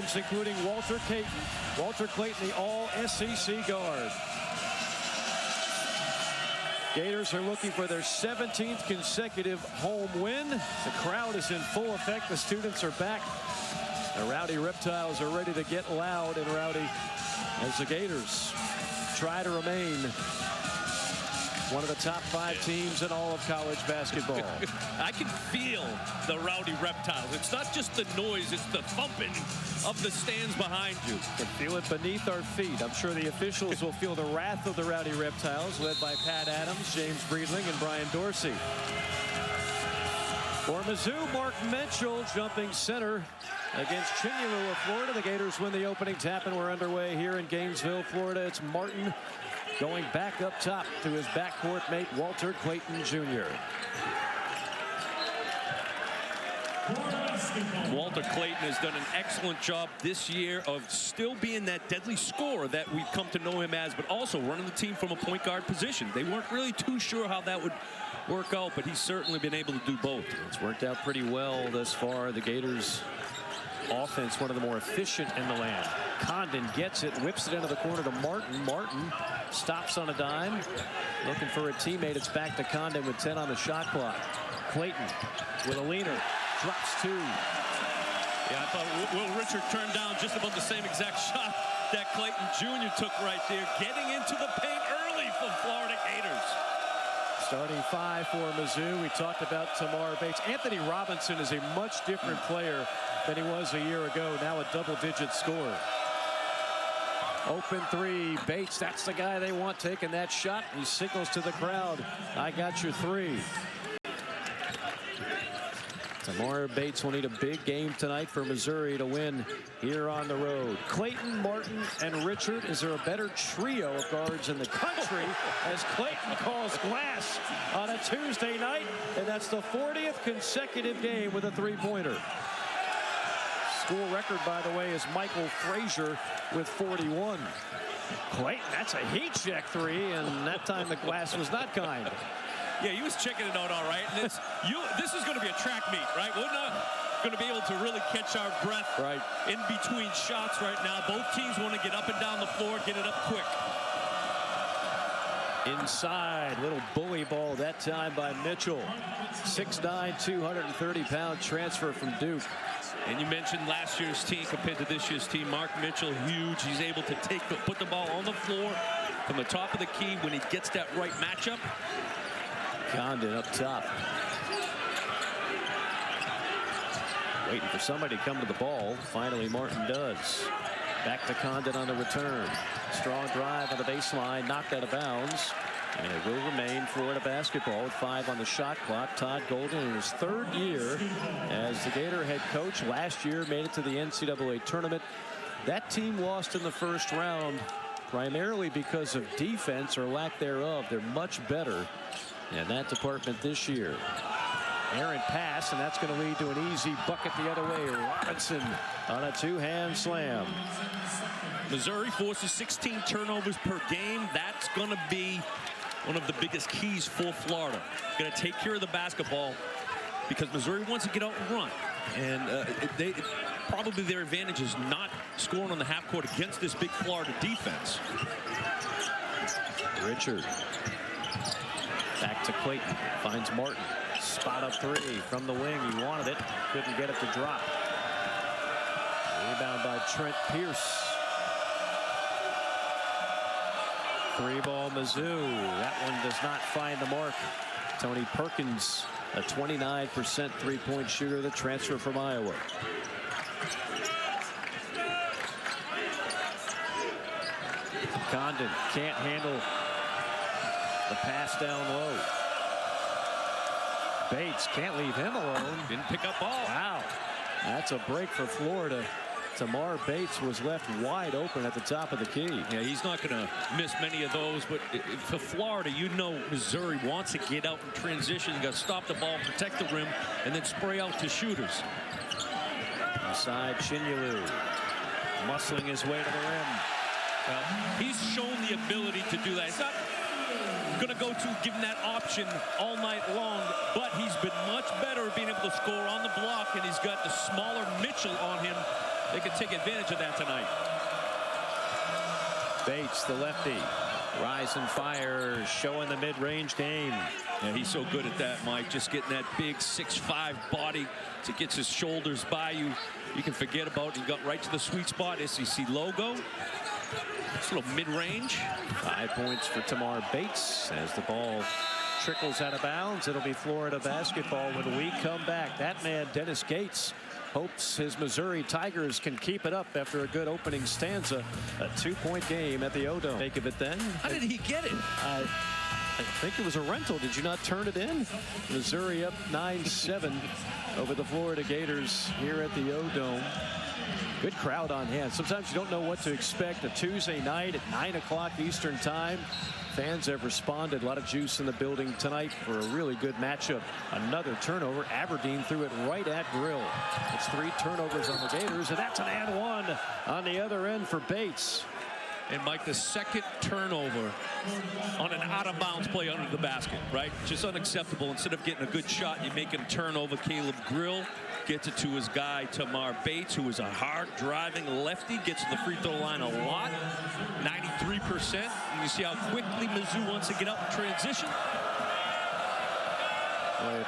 names, including Walter Clayton, the all-SEC guard. Gators are looking for their 17th consecutive home win. The crowd is in full effect. The students are back. The Rowdy Reptiles are ready to get loud and rowdy as the Gators try to remain one of the top 5 teams in all of college basketball. I can feel the Rowdy Reptiles. It's not just the noise, it's the thumping of the stands behind you. You can feel it beneath our feet. I'm sure the officials will feel the wrath of the Rowdy Reptiles, led by Pat Adams, James Breedling, and Brian Dorsey. For Mizzou, Mark Mitchell jumping center against Chinyalu of Florida. The Gators win the opening tap, and we're underway here in Gainesville, Florida. It's Martin going back up top to his backcourt mate, Walter Clayton Jr. Walter Clayton has done an excellent job this year of still being that deadly scorer that we've come to know him as, but also running the team from a point guard position. They weren't really too sure how that would work out, but he's certainly been able to do both. It's worked out pretty well thus far. The Gators offense, one of the more efficient in the land. Condon gets it, whips it into the corner to Martin. Martin stops on a dime, looking for a teammate. It's back to Condon with 10 on the shot clock. Clayton with a leaner, drops 2. Yeah, I thought Will Richard turned down just about the same exact shot that Clayton Jr. took right there, getting into the paint early for Florida Gators. Starting 5 for Mizzou. We talked about Tamar Bates. Anthony Robinson is a much different player than he was a year ago. Now a double-digit scorer. Open 3. Bates, that's the guy they want taking that shot. He signals to the crowd, I got your 3. Tamar Bates will need a big game tonight for Missouri to win here on the road. Clayton, Martin, and Richard. Is there a better trio of guards in the country as Clayton calls glass on a Tuesday night? And that's the 40th consecutive game with a 3-pointer. School record, by the way, is Michael Frazier with 41. Clayton, that's a heat check 3, and that time the glass was not kind. Yeah, he was checking it out all right. And this is going to be a track meet, right? We're not going to be able to really catch our breath in between shots right now. Both teams want to get up and down the floor, get it up quick. Inside, little bully ball that time by Mitchell. 6'9", 230-pound transfer from Duke. And you mentioned last year's team compared to this year's team. Mark Mitchell, huge. He's able to put the ball on the floor from the top of the key when he gets that right matchup. Condon up top. Waiting for somebody to come to the ball. Finally, Martin does. Back to Condon on the return. Strong drive on the baseline, knocked out of bounds. And it will remain Florida basketball with 5 on the shot clock. Todd Golden in his 3rd year as the Gator head coach. Last year made it to the NCAA tournament. That team lost in the first round primarily because of defense or lack thereof. They're much better in that department this year. Errant pass, and that's going to lead to an easy bucket the other way. Robinson on a 2-hand slam. Missouri forces 16 turnovers per game. That's going to be one of the biggest keys for Florida. Going to take care of the basketball because Missouri wants to get out and run. And probably their advantage is not scoring on the half court against this big Florida defense. Richard. Back to Clayton. Finds Martin. Spot up 3 from the wing. He wanted it. Couldn't get it to drop. Rebound by Trent Pierce. 3-ball Mizzou. That one does not find the mark. Tony Perkins, a 29% 3-point shooter, the transfer from Iowa. Condon can't handle the pass down low. Bates can't leave him alone. Didn't pick up ball. Wow. That's a break for Florida. Tamar Bates was left wide open at the top of the key. Yeah, he's not going to miss many of those, but for Florida, you know Missouri wants to get out in transition. You got to stop the ball, protect the rim, and then spray out to shooters. Inside Chinyalu, muscling his way to the rim. Well, he's shown the ability to do that. He's not going to go to give him that option all night long, but he's been much better at being able to score on the block, and he's got the smaller Mitchell on him they can take advantage of that tonight. Bates, the lefty, rise and fire, showing the mid-range game. Yeah, he's so good at that, Mike. Just getting that big 6'5" body to get his shoulders by you. You can forget about it. He got right to the sweet spot. SEC logo. It's a little mid-range. 5 points for Tamar Bates as the ball trickles out of bounds. It'll be Florida basketball when we come back. That man, Dennis Gates, hopes his Missouri Tigers can keep it up after a good opening stanza. A 2-point game at the O-Dome. Make of it then. How did he get it? I think it was a rental. Did you not turn it in? Missouri up 9-7 over the Florida Gators here at the O-Dome. Good crowd on hand. Sometimes you don't know what to expect. A Tuesday night at 9 o'clock Eastern time. Fans have responded. A lot of juice in the building tonight for a really good matchup. Another turnover. Aberdeen threw it right at Grill. It's 3 turnovers on the Gators, and that's an and one on the other end for Bates. And Mike, the second turnover on an out-of-bounds play under the basket, right? Just unacceptable. Instead of getting a good shot, you make a turnover. Caleb Grill gets it to his guy, Tamar Bates, who is a hard-driving lefty, gets to the free throw line a lot, 93%. And you see how quickly Mizzou wants to get up in transition. Well,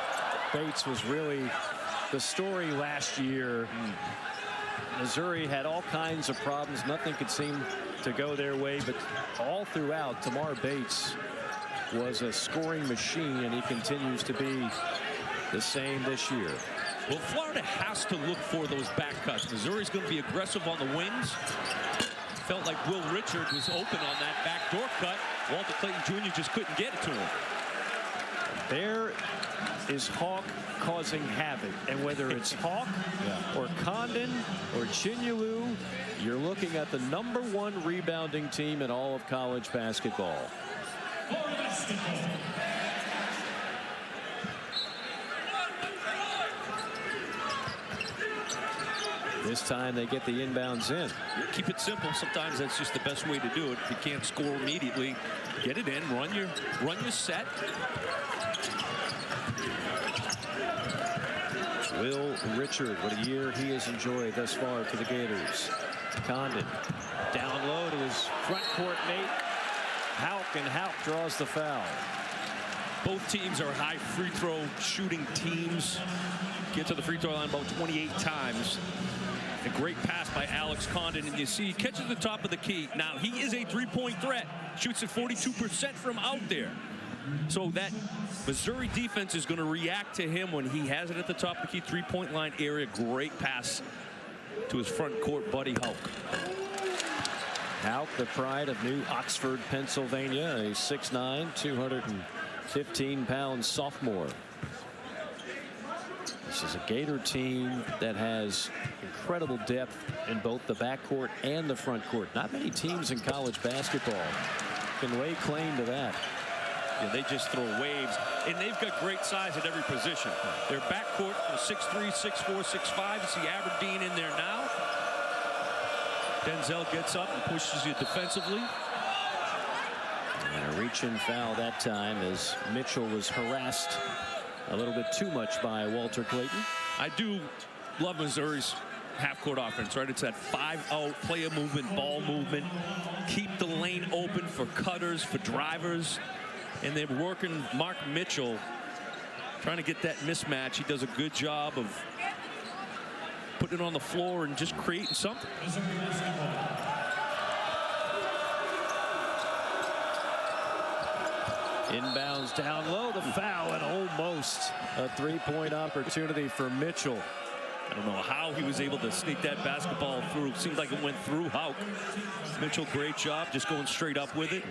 Bates was really the story last year. Missouri had all kinds of problems. Nothing could seem to go their way, but all throughout, Tamar Bates was a scoring machine, and he continues to be the same this year. Well, Florida has to look for those back cuts. Missouri's going to be aggressive on the wings. Felt like Will Richard was open on that backdoor cut. Walter Clayton Jr. just couldn't get it to him. There is Hawk causing havoc, and whether it's Hawk or Condon or Chinyelu, you're looking at the #1 rebounding team in all of college basketball. This time they get the inbounds in. Keep it simple. Sometimes that's just the best way to do it. If you can't score immediately, get it in, run your set. Will Richard, what a year he has enjoyed thus far for the Gators. Condon down low to his front court mate Houck, and Houck draws the foul. Both teams are high free throw shooting teams. Get to the free throw line about 28 times. A great pass by Alex Condon, and you see he catches the top of the key. Now he is a three-point threat. Shoots at 42% from out there. So that Missouri defense is going to react to him when he has it at the top of the key, three-point line area. Great pass to his front court buddy Houck. Houck, the pride of New Oxford, Pennsylvania, a 6'9", 215-pound sophomore. This is a Gator team that has incredible depth in both the backcourt and the front court. Not many teams in college basketball can lay claim to that. Yeah, they just throw waves, and they've got great size at every position. Their backcourt is 6'3", 6'4", 6'5". You see Aberdeen in there now. Denzel gets up and pushes you defensively. And a reach-in foul that time as Mitchell was harassed a little bit too much by Walter Clayton. I do love Missouri's half-court offense, right? It's that 5-out player movement, ball movement. Keep the lane open for cutters, for drivers. And they're working Mark Mitchell, trying to get that mismatch. He does a good job of putting it on the floor and just creating something. Inbounds down low, the foul, and almost a three-point opportunity for Mitchell. I don't know how he was able to sneak that basketball through. Seemed like it went through Houck. Mitchell, great job, just going straight up with it.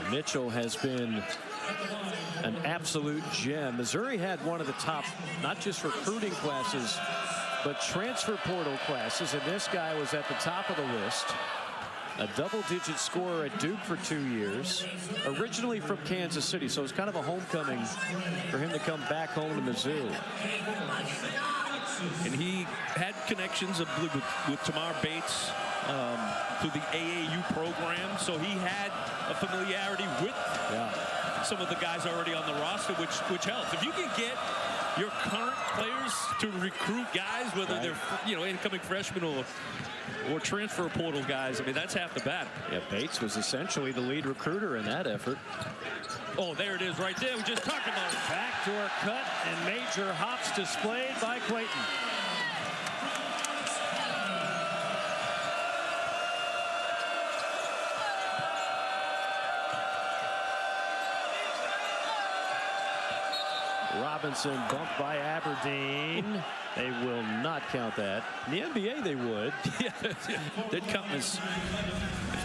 Mitchell has been an absolute gem. Missouri had one of the top, not just recruiting classes, but transfer portal classes, and this guy was at the top of the list. A double-digit scorer at Duke for 2 years. Originally from Kansas City, so it's kind of a homecoming for him to come back home to Mizzou. And he had connections, I believe, with Tamar Bates through the AAU program, so he had a familiarity with some of the guys already on the roster, which helps. If you can get your current players to recruit guys, whether they're incoming freshmen or transfer portal guys. I mean, that's half the battle. Yeah, Bates was essentially the lead recruiter in that effort. Oh, there it is right there. We just talked about it. Backdoor cut and major hops displayed by Clayton. Robinson bumped by Aberdeen. They will not count that. In the NBA, they would. Yeah, they'd count as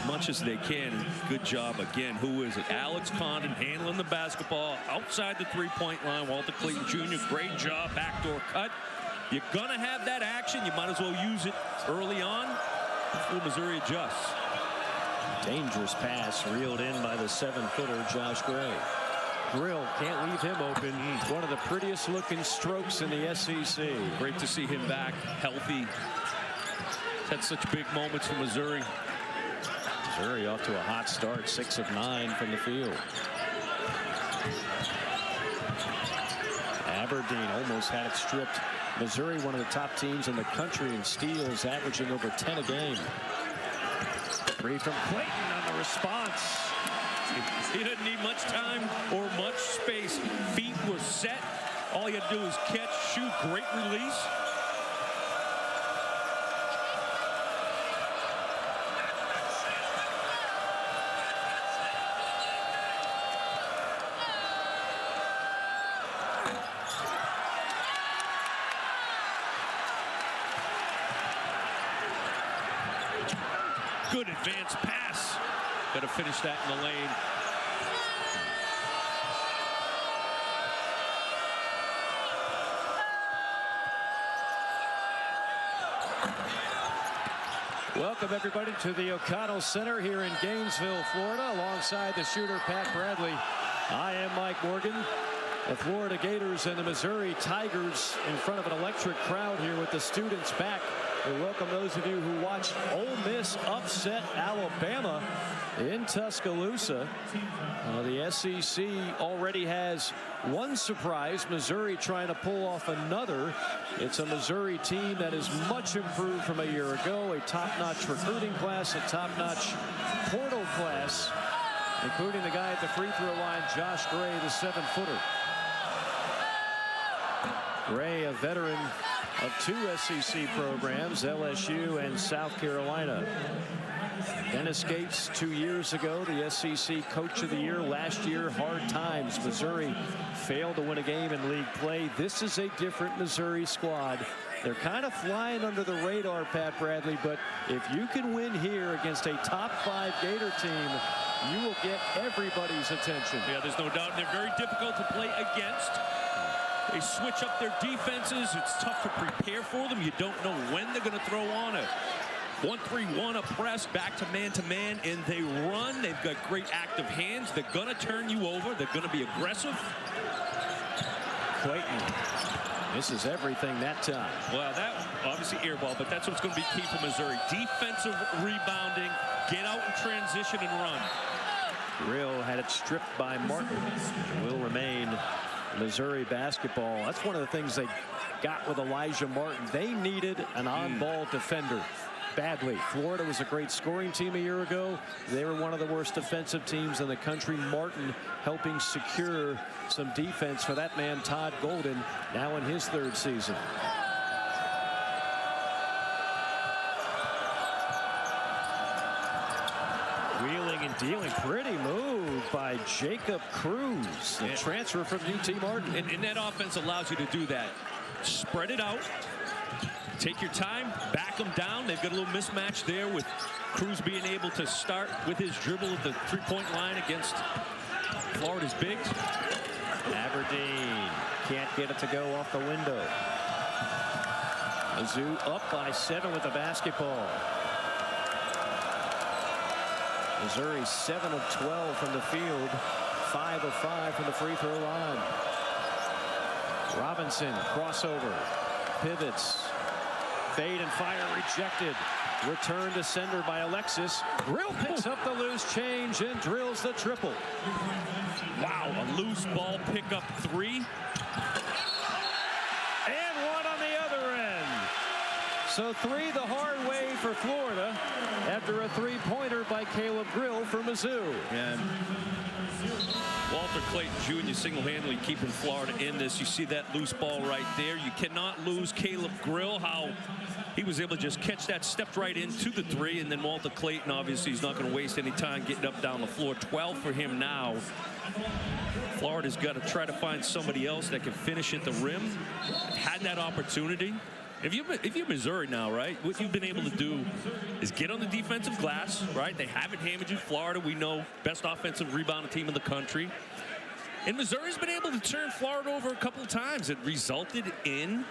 much as they can. Good job again. Who is it? Alex Condon handling the basketball outside the three-point line. Walter Clayton Jr. Great job. Backdoor cut. You're gonna have that action. You might as well use it early on before Missouri adjusts. Dangerous pass reeled in by the 7-footer Josh Gray. Grill can't leave him open. He's one of the prettiest looking strokes in the SEC. Great to see him back healthy. He's had such big moments for Missouri. Missouri off to a hot start, 6 of 9 from the field. Aberdeen almost had it stripped. Missouri, one of the top teams in the country in steals, averaging over 10 a game. Three from Clayton on the response. He didn't need much time or much space. Feet were set. All he had to do was catch, shoot. Great release. Good advance pass. Got to finish that in the lane. Welcome everybody to the O'Connell Center here in Gainesville, Florida, alongside the shooter Pat Bradley. I am Mike Morgan. The Florida Gators and the Missouri Tigers in front of an electric crowd here with the students back. We welcome those of you who watched Ole Miss upset Alabama in Tuscaloosa. The SEC already has one surprise. Missouri trying to pull off another. It's a Missouri team that is much improved from a year ago. A top-notch recruiting class, a top-notch portal class, including the guy at the free throw line, Josh Gray, the 7-footer. Gray, a veteran of 2 SEC programs, LSU and South Carolina. Dennis Gates 2 years ago, the SEC Coach of the Year. Last year, hard times. Missouri failed to win a game in league play. This is a different Missouri squad. They're kind of flying under the radar, Pat Bradley, but if you can win here against a top 5 Gator team, you will get everybody's attention. Yeah, there's no doubt. They're very difficult to play against. They switch up their defenses. It's tough to prepare for them. You don't know when they're going to throw on a 1-3-1, a press, back to man, and they run. They've got great active hands. They're going to turn you over. They're going to be aggressive. Clayton, this is everything that time. Well, that obviously air ball, but that's what's going to be key for Missouri. Defensive rebounding, get out in transition and run. Grill had it stripped by Martin. Will remain Missouri basketball. That's one of the things they got with Elijah Martin. They needed an on-ball defender badly. Florida was a great scoring team a year ago. They were one of the worst defensive teams in the country. Martin helping secure some defense for that man, Todd Golden, now in his 3rd season. Wheeling and dealing. Pretty move by Jacob Cruz, the transfer from UT Martin. And that offense allows you to do that. Spread it out. Take your time, back them down. They've got a little mismatch there with Cruz being able to start with his dribble at the three-point line against Florida's bigs. Aberdeen can't get it to go off the window. Mizzou up by 7 with the basketball. Missouri 7 of 12 from the field, 5 of 5 from the free throw line. Robinson crossover, pivots, fade and fire rejected. Return to sender by Alexis. Grill picks up the loose change and drills the triple. Wow, a loose ball pickup 3. So 3 the hard way for Florida after a 3-pointer by Caleb Grill for Mizzou. And Walter Clayton Jr. single-handedly keeping Florida in this. You see that loose ball right there. You cannot lose Caleb Grill, how he was able to just catch that, stepped right into the 3, and then Walter Clayton, obviously, he's not going to waste any time getting up down the floor. 12 for him now. Florida's got to try to find somebody else that can finish at the rim. Had that opportunity. If you're Missouri now, right, what you've been able to do is get on the defensive glass, right? They haven't hammered you. Florida, we know, best offensive rebounding team in the country. And Missouri's been able to turn Florida over a couple of times. It resulted in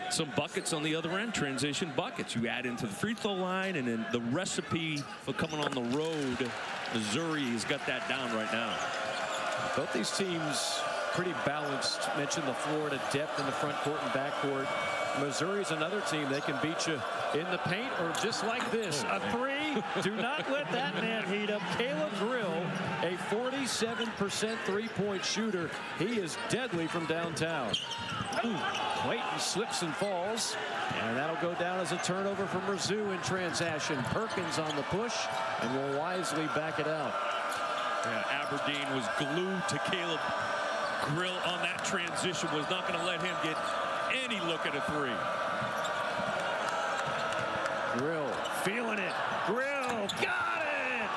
some buckets on the other end, transition buckets. You add into the free throw line, and then the recipe for coming on the road, Missouri has got that down right now. Both these teams pretty balanced. Mentioned the Florida depth in the front court and back court. Missouri's another team. They can beat you in the paint or just like this. A 3. Do not let that man heat up. Caleb Grill, a 47% three-point shooter. He is deadly from downtown. Clayton slips and falls, and that'll go down as a turnover for Mizzou in transaction. Perkins on the push and will wisely back it out. Yeah, Aberdeen was glued to Caleb Grill on that transition, was not going to let him get any look at a 3. Grill feeling it. Grill got it!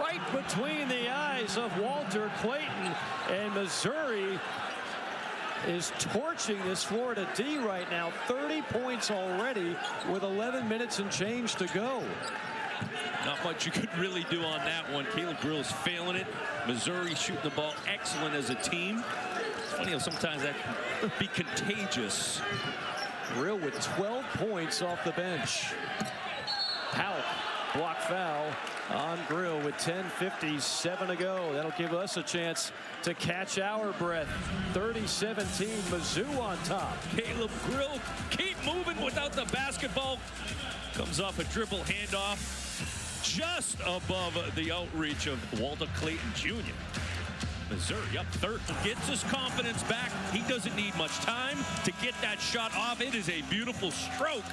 Right between the eyes of Walter Clayton, and Missouri is torching this Florida D right now. 30 points already with 11 minutes and change to go. Not much you could really do on that one. Caleb Grill's failing it. Missouri shooting the ball excellent as a team. It's funny how sometimes that can be contagious. Grill with 12 points off the bench. Houck, block foul on Grill with 10:57 to go. That'll give us a chance to catch our breath. 30-17, Mizzou on top. Caleb Grill keep moving without the basketball. Comes off a dribble handoff just above the outreach of Walter Clayton Jr. Missouri up 13, gets his confidence back. He doesn't need much time to get that shot off. It is a beautiful stroke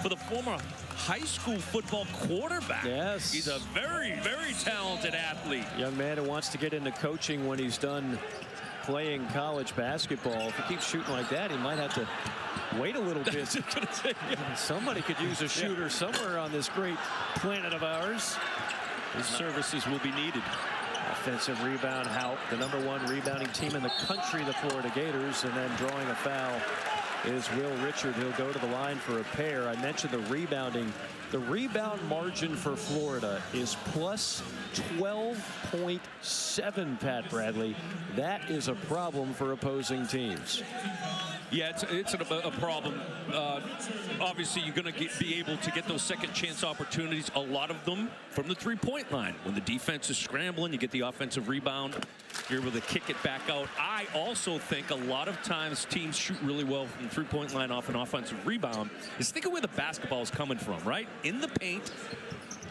for the former high school football quarterback. Yes. He's a very, very talented athlete. Young man who wants to get into coaching when he's done playing college basketball. If he keeps shooting like that, he might have to wait a little bit. Somebody could use a shooter somewhere on this great planet of ours. His services will be needed. Offensive rebound, Houck, the #1 rebounding team in the country, the Florida Gators, and then drawing a foul is Will Richard. He'll go to the line for a pair. I mentioned the rebounding. The rebound margin for Florida is plus 12.7, Pat Bradley. That is a problem for opposing teams. Yeah, it's a problem. Obviously, you're going to be able to get those second chance opportunities, a lot of them from the three-point line. When the defense is scrambling, you get the offensive rebound. You're able to kick it back out. I also think a lot of times teams shoot really well from the three-point line off an offensive rebound. Just think of where the basketball is coming from, right? In the paint.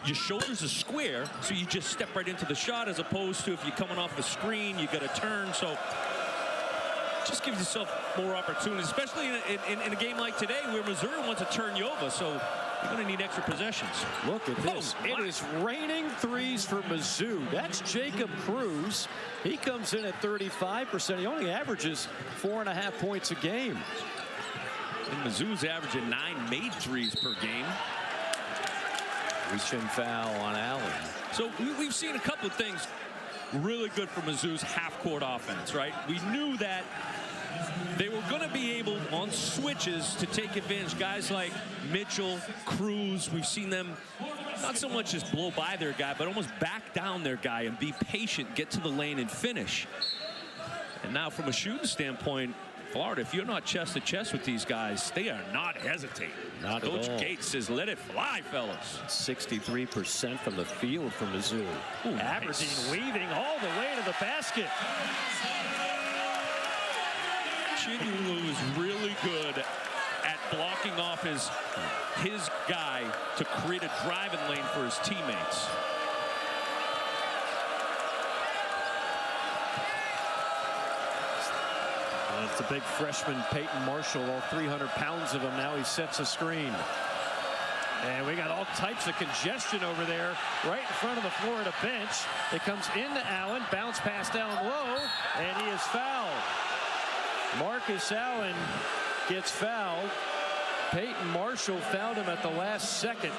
Your shoulders are square, so you just step right into the shot, as opposed to if you're coming off the screen, you got to turn. So just gives yourself more opportunities, especially in a game like today where Missouri wants to turn you over. So you're going to need extra possessions. Look at this. It is raining threes for Mizzou. That's Jacob Cruz. He comes in at 35%. He only averages 4.5 points a game. And Mizzou's averaging 9 made threes per game. Reach and foul on Allen. So we've seen a couple of things really good for Mizzou's half-court offense, right? We knew that they were going to be able, on switches, to take advantage. Guys like Mitchell, Cruz, we've seen them not so much just blow by their guy, but almost back down their guy and be patient, get to the lane and finish. And now from a shooting standpoint, Florida, if you're not chest to chest with these guys, they are not hesitating. Not Coach at all. Gates says, let it fly, fellas. 63% from the field for Mizzou. Ooh, Aberdeen nice. weaving all the way to the basket. Chigulu is really good at blocking off his guy to create a driving lane for his teammates. It's a big freshman, Peyton Marshall, all 300 pounds of him. Now he sets a screen. And we got all types of congestion over there right in front of the Florida bench. It comes into Allen, bounce pass down low, and he is fouled. Marcus Allen gets fouled. Peyton Marshall fouled him at the last second.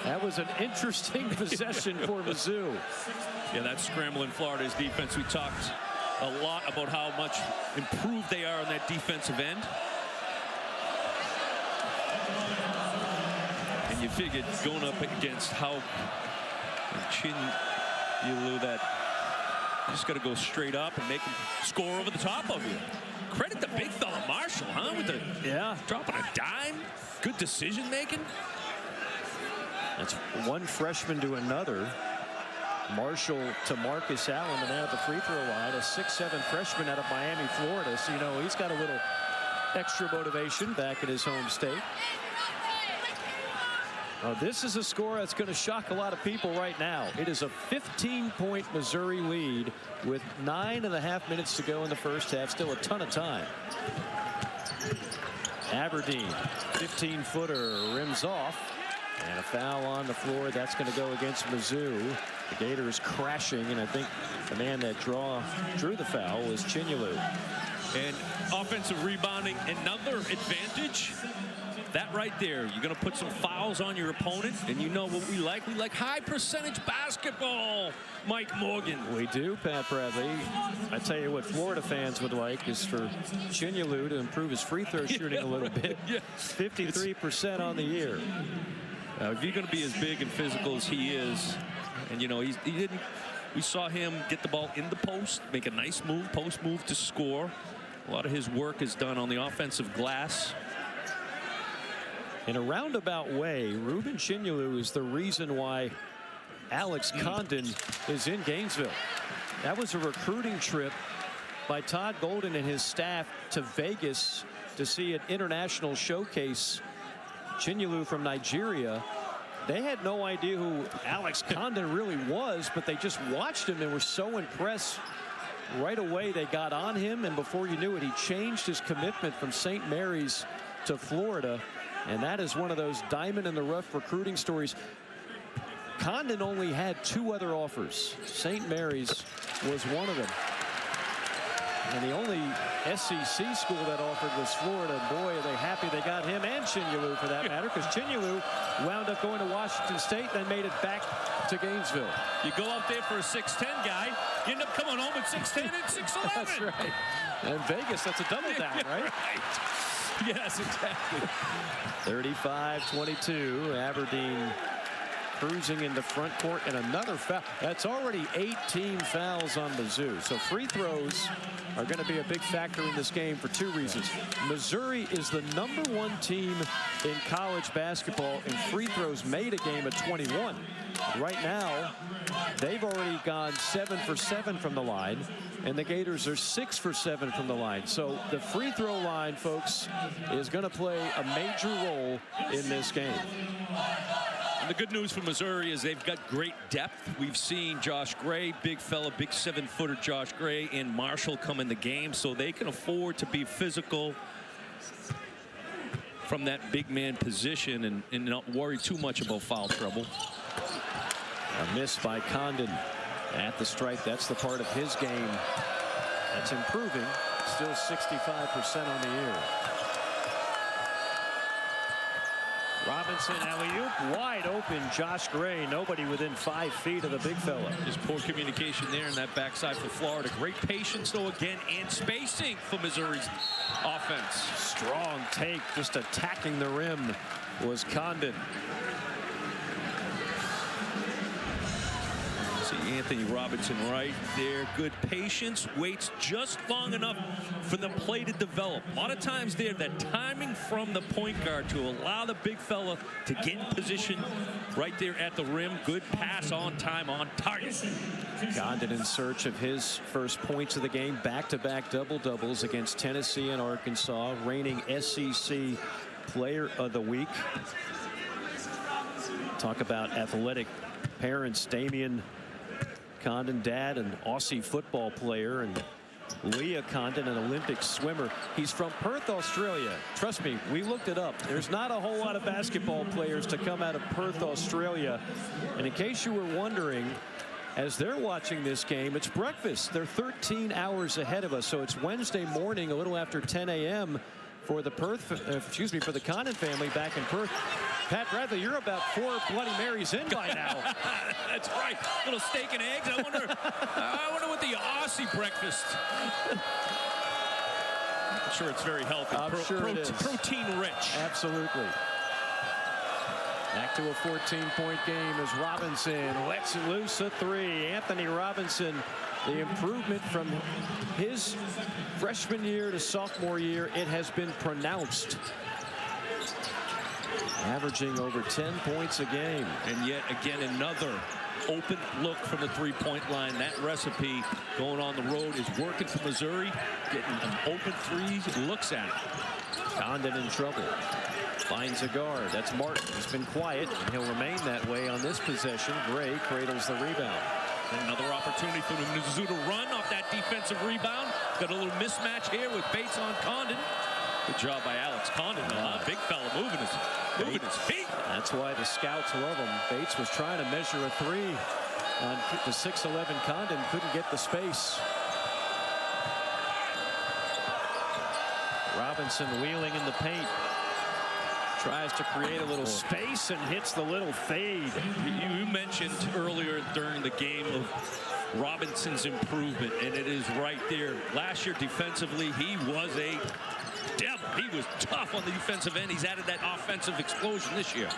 That was an interesting possession for Mizzou. Yeah, that scrambling Florida's defense. We talked a lot about how much improved they are on that defensive end. And you figured going up against how Chinyilu that you just got to go straight up and make him score over the top of you. Credit the big fella Marshall, huh? With the dropping a dime, good decision making. That's one freshman to another. Marshall to Marcus Allen, and now at the free throw line, a 6'7" freshman out of Miami, Florida. So you know he's got a little extra motivation back at his home state. This is a score that's going to shock a lot of people right now. It is a 15-point Missouri lead with 9.5 minutes to go in the first half. Still a ton of time. Aberdeen, 15-footer, rims off. And a foul on the floor. That's going to go against Mizzou. The Gators crashing, and I think the man that drew the foul was Chinyilu. And offensive rebounding, another advantage. That right there, you're going to put some fouls on your opponent, and you know what we like. We like high percentage basketball, Mike Morgan. We do, Pat Bradley. I tell you what Florida fans would like is for Chinyilu to improve his free throw shooting a little bit. 53% on the year. If you're going to be as big and physical as he is, and you know he didn't. We saw him get the ball in the post, make a nice move, post move to score. A lot of his work is done on the offensive glass. In a roundabout way, Ruben Chinyilu is the reason why Alex Condon is in Gainesville. That was a recruiting trip by Todd Golden and his staff to Vegas to see an international showcase. Chinyilu from Nigeria. They had no idea who Alex Condon really was, but they just watched him and were so impressed. Right away they got on him, and before you knew it, he changed his commitment from St. Mary's to Florida. And that is one of those diamond in the rough recruiting stories. Condon only had 2 other offers. St. Mary's was one of them. And the only SEC school that offered was Florida. Boy, are they happy they got him and Chinyilu for that matter, because Chinyilu wound up going to Washington State, then made it back to Gainesville. You go out there for a 6'10" guy, you end up coming home at 6'10" and 6'11". That's right. And Vegas, that's a double down, right? Yes, exactly. 35-22. Aberdeen cruising into front court, and another foul. That's already 18 fouls on Mizzou. So free throws are going to be a big factor in this game for 2 reasons. Missouri is the #1 team in college basketball in free throws made a game at 21. Right now, they've already gone 7 for 7 from the line, and the Gators are 6 for 7 from the line. So the free throw line, folks, is going to play a major role in this game. And the good news for Missouri is they've got great depth. We've seen Josh Gray, big fella, big 7-footer Josh Gray, and Marshall come in the game, so they can afford to be physical from that big man position and not worry too much about foul trouble. A miss by Condon at the stripe. That's the part of his game that's improving. Still 65% on the year. Robinson alley-oop, wide open. Josh Gray, nobody within 5 feet of the big fella. Just poor communication there in that backside for Florida. Great patience though again, and spacing for Missouri's offense. Strong take, just attacking the rim was Condon. See Anthony Robinson right there. Good patience, waits just long enough for the play to develop. A lot of times there, that timing from the point guard to allow the big fella to get in position right there at the rim. Good pass on time, on target. Condon in search of his first points of the game. Back-to-back double-doubles against Tennessee and Arkansas. Reigning SEC Player of the Week. Talk about athletic parents. Damian Condon, dad, an Aussie football player, and Leah Condon, an Olympic swimmer. He's from Perth, Australia. Trust me, we looked it up. There's not a whole lot of basketball players to come out of Perth, Australia. And in case you were wondering, as they're watching this game, it's breakfast. They're 13 hours ahead of us, so it's Wednesday morning, a little after 10 a.m. for the for the Condon family back in Perth. Pat Bradley, you're about 4 Bloody Marys in by now. That's right. Little steak and eggs. I wonder what the Aussie breakfast. I'm sure it's very healthy. I'm sure it is. Protein rich. Absolutely. Back to a 14-point game as Robinson lets loose a three. Anthony Robinson, the improvement from his freshman year to sophomore year, it has been pronounced. Averaging over 10 points a game. And yet again another open look from the three-point line. That recipe going on the road is working for Missouri. Getting an open three, looks at it. Condon in trouble. Finds a guard. That's Martin. He's been quiet, and he'll remain that way on this possession. Gray cradles the rebound. Another opportunity for Mizzou to run off that defensive rebound. Got a little mismatch here with Bates on Condon. Good job by Alex Condon. Big fella moving his feet. That's why the scouts love him. Bates was trying to measure a three on the 6'11" Condon. Couldn't get the space. Robinson wheeling in the paint. Tries to create a little space and hits the little fade. You mentioned earlier during the game of Robinson's improvement, and it is right there. Last year defensively, he was a devil. He was tough on the defensive end. He's added that offensive explosion this year.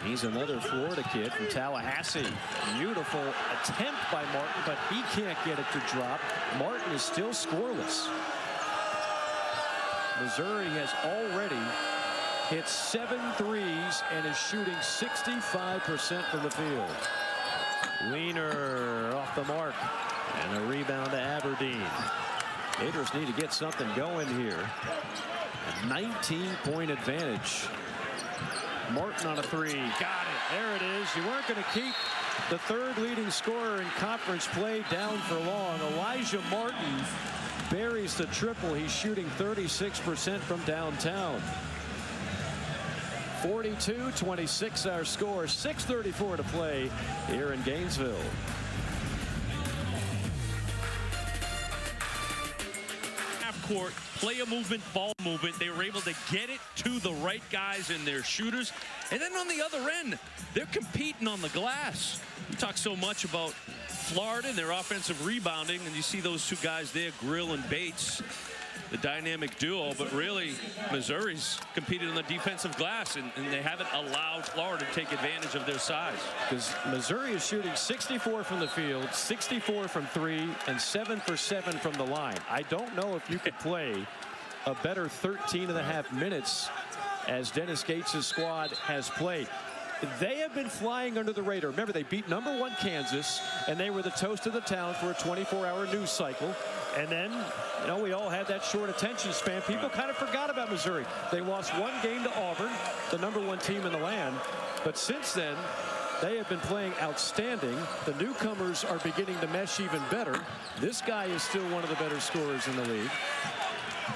He's another Florida kid from Tallahassee. Beautiful attempt by Martin, but he can't get it to drop. Martin is still scoreless. Missouri has already hit 7 threes and is shooting 65% from the field. Wiener off the mark, and a rebound to Aberdeen. Gators need to get something going here. A 19-point advantage. Martin on a three. Got it. There it is. You weren't going to keep the third leading scorer in conference play down for long. Elijah Martin buries the triple. He's shooting 36% from downtown. 42-26 our score. 6:34 to play here in Gainesville. Court, player movement, ball movement. They were able to get it to the right guys and their shooters. And then on the other end, they're competing on the glass. We talk so much about Florida and their offensive rebounding, and you see those two guys there, Grill and Bates, the dynamic duo, but really Missouri's competed on the defensive glass, and they haven't allowed Florida to take advantage of their size. Because Missouri is shooting 64 from the field, 64 from three, and 7 for 7 from the line. I don't know if you could play a better 13.5 minutes as Dennis Gates' squad has played. They have been flying under the radar. Remember, they beat #1 Kansas, and they were the toast of the town for a 24-hour news cycle. And then, you know, we all had that short attention span. People kind of forgot about Missouri. They lost 1 game to Auburn, the #1 team in the land. But since then, they have been playing outstanding. The newcomers are beginning to mesh even better. This guy is still one of the better scorers in the league.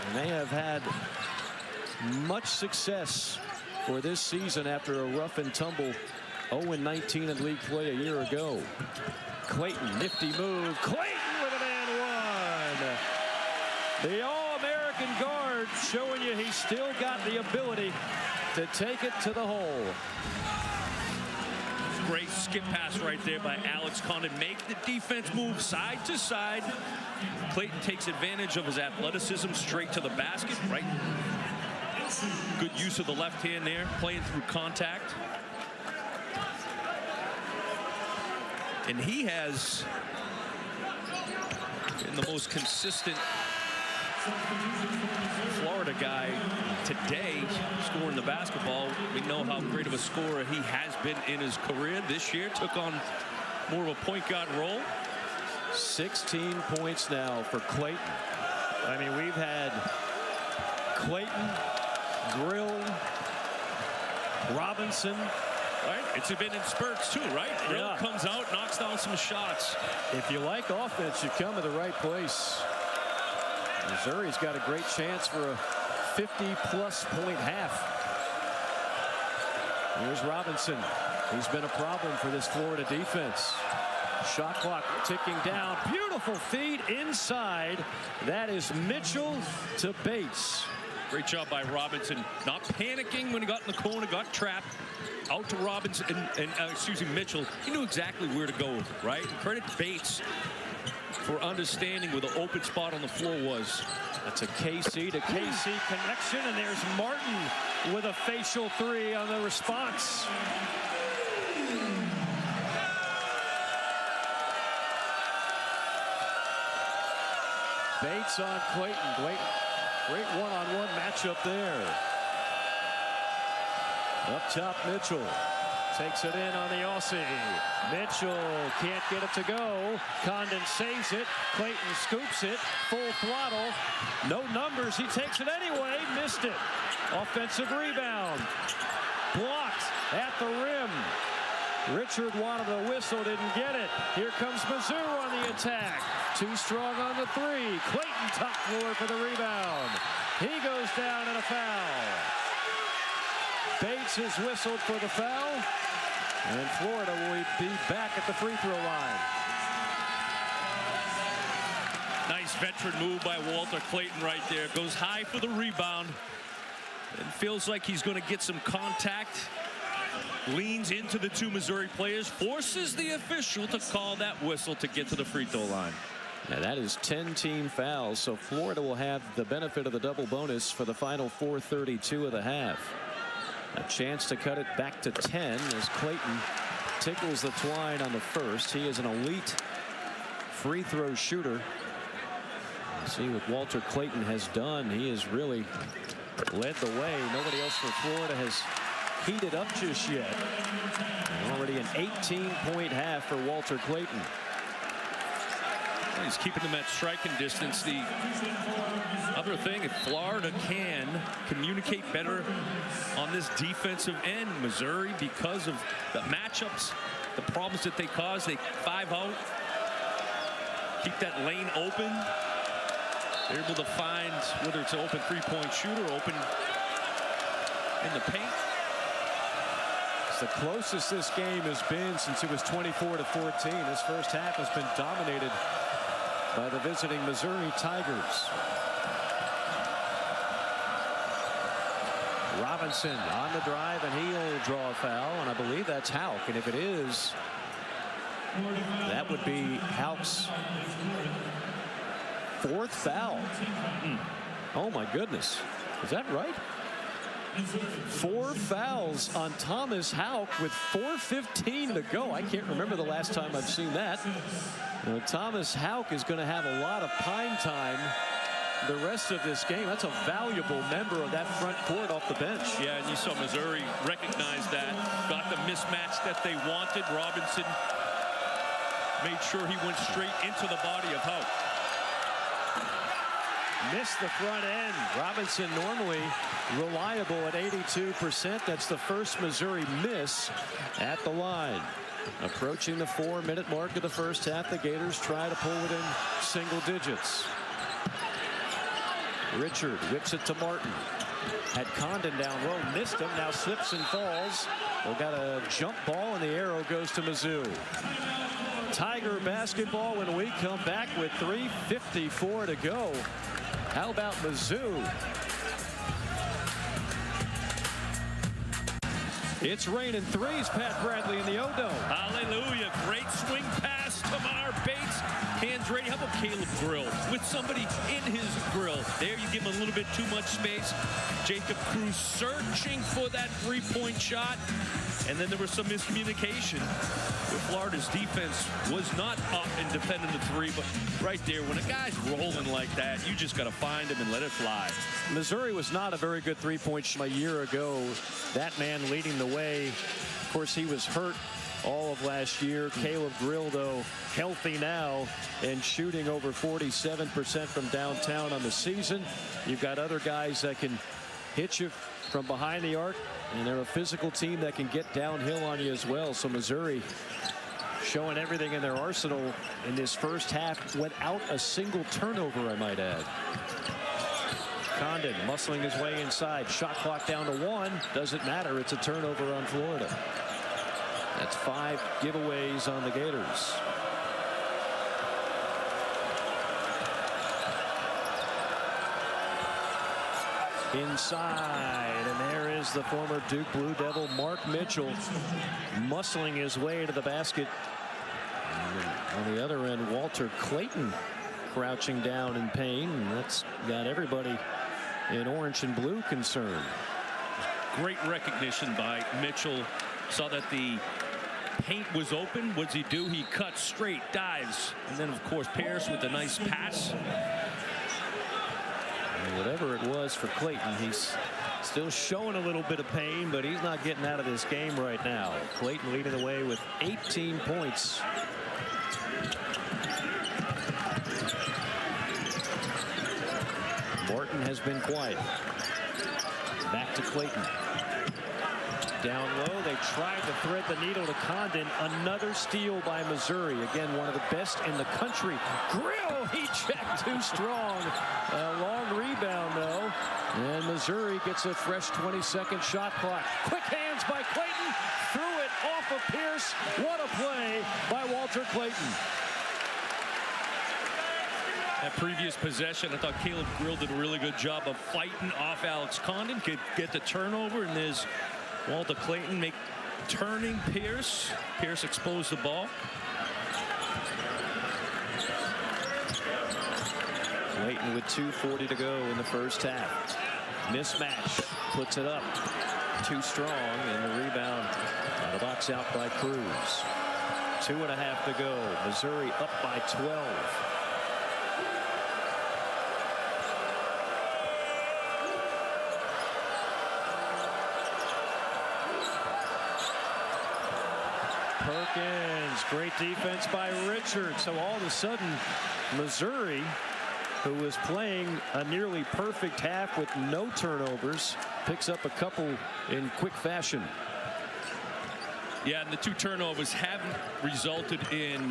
And they have had much success for this season after a rough and tumble 0-19 in league play a year ago. Clayton, nifty move. Clayton with an and one. The All-American guard showing you he's still got the ability to take it to the hole. Great skip pass right there by Alex Condon. Make the defense move side to side. Clayton takes advantage of his athleticism straight to the basket. Right. Good use of the left hand there, playing through contact. And he has been the most consistent Florida guy today scoring the basketball. We know how great of a scorer he has been in his career. This year took on more of a point guard role. 16 points now for Clayton. I mean, we've had Clayton, Grill, Robinson. Right, it's been in spurts too, right? Grill comes out, knocks down some shots. If you like offense, you come to the right place. Missouri's got a great chance for a 50-plus point half. Here's Robinson. He's been a problem for this Florida defense. Shot clock ticking down. Beautiful feed inside. That is Mitchell to Bates. Great job by Robinson. Not panicking when he got in the corner, got trapped. Out to Robinson and Mitchell. He knew exactly where to go with it, right? And credit Bates for understanding where the open spot on the floor was. That's a KC to KC connection, and there's Martin with a facial three on the response. Bates on Clayton. Great one-on-one matchup there. Up top, Mitchell takes it in on the Aussie. Mitchell can't get it to go. Condon saves it. Clayton scoops it. Full throttle. No numbers. He takes it anyway. Missed it. Offensive rebound. Blocked at the rim. Richard wanted the whistle, didn't get it. Here comes Mizzou on the attack. Too strong on the three. Clayton top floor for the rebound. He goes down and a foul. Bates is whistled for the foul. And Florida will be back at the free throw line. Nice veteran move by Walter Clayton right there. Goes high for the rebound. And feels like he's going to get some contact. Leans into the two Missouri players. Forces the official to call that whistle to get to the free throw line. Now that is 10 team fouls. So Florida will have the benefit of the double bonus for the final 4:32 of the half. A chance to cut it back to 10 as Clayton tickles the twine on the first. He is an elite free throw shooter. See what Walter Clayton has done. He has really led the way. Nobody else for Florida has heated up just yet. Already an 18-point half for Walter Clayton. He's keeping them at striking distance. The other thing, if Florida can communicate better on this defensive end, Missouri, because of the matchups, the problems that they cause, they 5 out, keep that lane open. They're able to find whether it's an open three-point shooter, open in the paint. It's the closest this game has been since it was 24-14. This first half has been dominated by the visiting Missouri Tigers. Robinson on the drive, and he'll draw a foul, and I believe that's Houck. And if it is, that would be Houck's 4th foul. Oh my goodness, is that right? 4 fouls on Thomas Houck with 4:15 to go. I can't remember the last time I've seen that. Thomas Houck is going to have a lot of pine time the rest of this game. That's a valuable member of that front court off the bench. Yeah, and you saw Missouri recognize that, got the mismatch that they wanted. Robinson made sure he went straight into the body of Houck. Missed the front end. Robinson normally reliable at 82%. That's the first Missouri miss at the line. Approaching the 4-minute mark of the first half, the Gators try to pull within single digits. Richard whips it to Martin. Had Condon down low, missed him, now slips and falls. We've got a jump ball, and the arrow goes to Mizzou. Tiger basketball when we come back with 3:54 to go. How about Mizzou? It's raining threes, Pat Bradley in the O-Dome. Hallelujah. Great swing pass. Tamar Bates. Hands ready. How about Caleb Grill? With somebody in his grill. There you give him a little bit too much space. Jacob Cruz searching for that three-point shot. And then there was some miscommunication. Florida's defense was not up and defending the three, but right there, when a guy's rolling like that, you just got to find him and let it fly. Missouri was not a very good three-point shot a year ago. That man leading the way. Of course, he was hurt all of last year. Caleb Grill, though, healthy now and shooting over 47% from downtown on the season. You've got other guys that can hit you from behind the arc, and they're a physical team that can get downhill on you as well. So Missouri showing everything in their arsenal in this first half without a single turnover, I might add. Condon muscling his way inside. Shot clock down to 1. Doesn't matter. It's a turnover on Florida. That's 5 giveaways on the Gators. Inside, and there is the former Duke Blue Devil Mark Mitchell muscling his way to the basket. And on the other end, Walter Clayton crouching down in pain, and that's got everybody in orange and blue concerned. Great recognition by Mitchell. Saw that the paint was open. What's he do? He cuts straight, dives, and then of course Pierce with a nice pass. Whatever it was for Clayton, he's still showing a little bit of pain, but he's not getting out of this game right now. Clayton leading the way with 18 points. Martin has been quiet. Back to Clayton. Down low, they tried to thread the needle to Condon. Another steal by Missouri. Again, one of the best in the country. Grill, he checked too strong. A long rebound, though. And Missouri gets a fresh 20-second shot clock. Quick hands by Clayton. Threw it off of Pierce. What a play by Walter Clayton. That previous possession, I thought Caleb Grill did a really good job of fighting off Alex Condon. Could get the turnover, and there's Walter Clayton turning Pierce. Pierce exposed the ball. Clayton with 2:40 to go in the first half. Mismatch, puts it up. Too strong, and the rebound out of the box out by Cruz. 2.5 to go. Missouri up by 12. Perkins, great defense by Richard. So all of a sudden, Missouri, who was playing a nearly perfect half with no turnovers, picks up a couple in quick fashion. Yeah, and the 2 turnovers haven't resulted in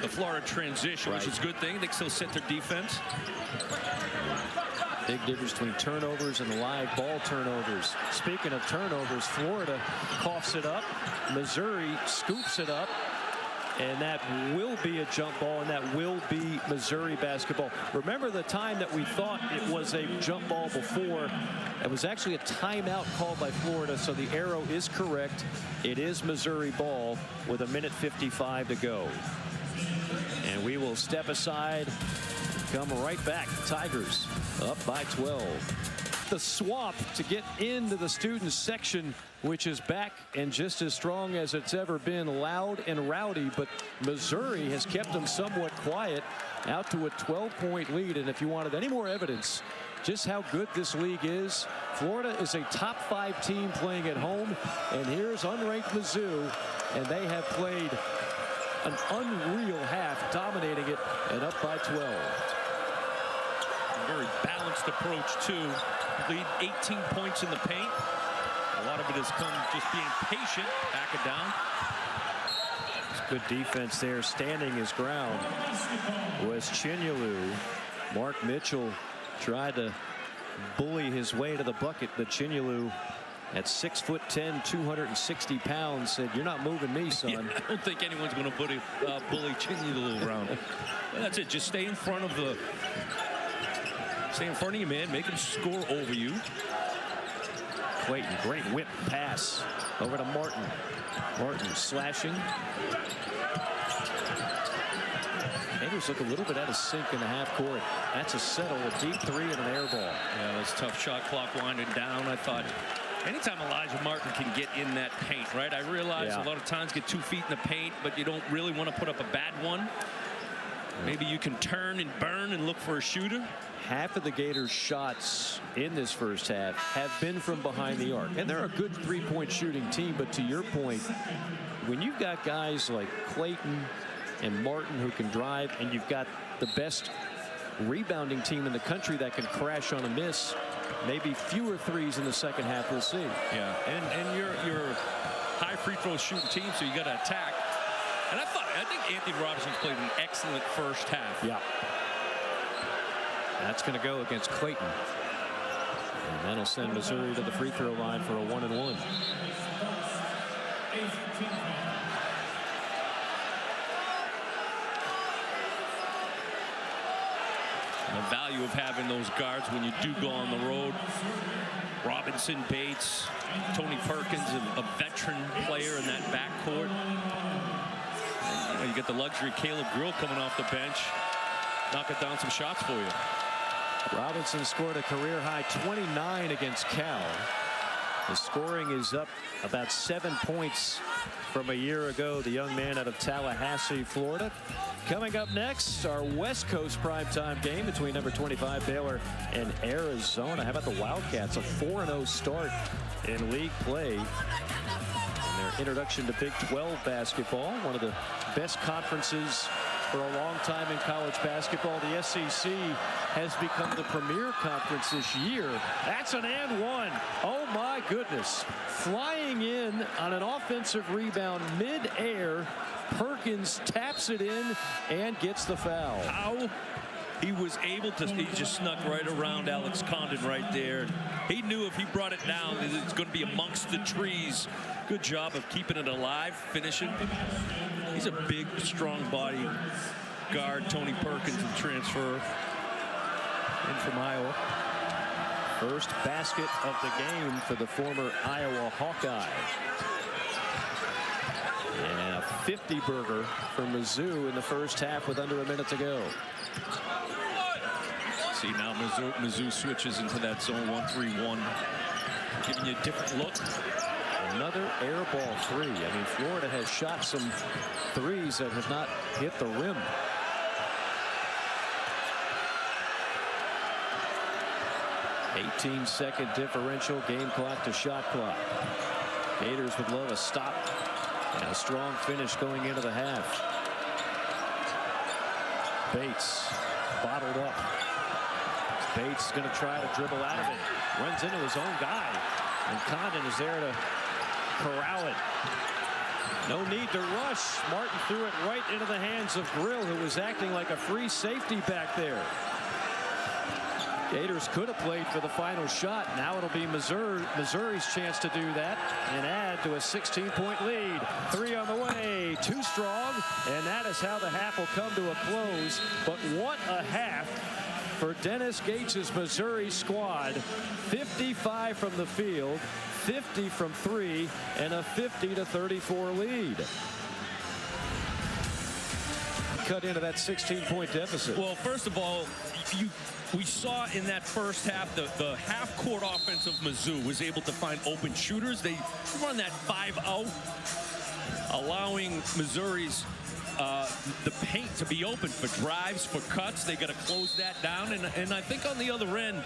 the Florida transition, which is a good thing. They still set their defense. Big difference between turnovers and live ball turnovers. Speaking of turnovers, Florida coughs it up. Missouri scoops it up. And that will be a jump ball, and that will be Missouri basketball. Remember the time that we thought it was a jump ball before? It was actually a timeout called by Florida, so the arrow is correct. It is Missouri ball with 1:55 to go. And we will step aside, come right back. Tigers up by 12. The swamp to get into the student section, which is back and just as strong as it's ever been, loud and rowdy, but Missouri has kept them somewhat quiet, out to a 12-point lead. And if you wanted any more evidence just how good this league is, Florida is a top 5 team playing at home, and here's unranked Mizzou, and they have played an unreal half, dominating it and up by 12. A very balanced approach too. Lead 18 points in the paint. A lot of it has come just being patient. Back it down. Good defense there, standing his ground was Chinyelu. Mark Mitchell tried to bully his way to the bucket, but Chinyelu at 6'10", 260 pounds said, "You're not moving me, son." Yeah, I don't think anyone's going to bully Chinyelu around. That's it. Just stay in front of the. Stay in front of you, man. Make him score over you. Clayton, great whip pass over to Martin. Martin slashing. Gators look a little bit out of sync in the half court. That's a settle, a deep 3 and an air ball. Yeah, that's tough. Shot clock winding down. I thought anytime Elijah Martin can get in that paint, right? I realize a lot of times get 2 feet in the paint, but you don't really want to put up a bad one. Maybe you can turn and burn and look for a shooter. Half of the Gators' shots in this first half have been from behind the arc. And they're a good 3-point shooting team, but to your point, when you've got guys like Clayton and Martin who can drive, and you've got the best rebounding team in the country that can crash on a miss, maybe fewer threes in the second half, we'll see. Yeah, and you're a high free throw shooting team, so you got to attack. And I think Anthony Robinson's played an excellent first half. Yeah. That's going to go against Clayton. And that'll send Missouri to the free throw line for a 1-and-1. The value of having those guards when you do go on the road. Robinson, Bates, Tony Perkins, a veteran player in that backcourt. You get the luxury of Caleb Grill coming off the bench, knocking down some shots for you. Robinson scored a career high 29 against Cal. The scoring is up about 7 points from a year ago. The young man out of Tallahassee, Florida. Coming up next, our West Coast primetime game between number 25 Baylor and Arizona. How about the Wildcats? A 4-0 start in league play. And their introduction to Big 12 basketball, one of the best conferences for a long time in college basketball. The SEC has become the premier conference this year. That's an and one. Oh my goodness. Flying in on an offensive rebound mid-air. Perkins taps it in and gets the foul. How he was able to, he just snuck right around Alex Condon right there. He knew if he brought it down, it's going to be amongst the trees. Good job of keeping it alive, finishing. He's a big, strong body guard. Tony Perkins, the transfer in from Iowa. First basket of the game for the former Iowa Hawkeye. And a 50-burger for Mizzou in the first half with under a minute to go. See, now Mizzou switches into that zone 1-3-1, giving you a different look. Another air ball three. I mean, Florida has shot some threes that have not hit the rim. "18-second differential, game clock to shot clock." Gators would love a stop and a strong finish going into the half. Bates bottled up. Bates is going to try to dribble out of it. Runs into his own guy. And Condon is there to corral it. No need to rush. Martin threw it right into the hands of Grill, who was acting like a free safety back there. Gators could have played for the final shot. Now it'll be Missouri's chance to do that and add to a 16-point lead. Three on the way. Too strong. And that is how the half will come to a close. But what a half for Dennis Gates' Missouri squad. 55 from the field, 50 from three, and a 50-34 lead. Cut into that 16-point deficit. Well, first of all, we saw in that first half the half-court offense of Mizzou was able to find open shooters. They run that 5-0, allowing Missouri's the paint to be open for drives, for cuts. They got to close that down. And I think on the other end,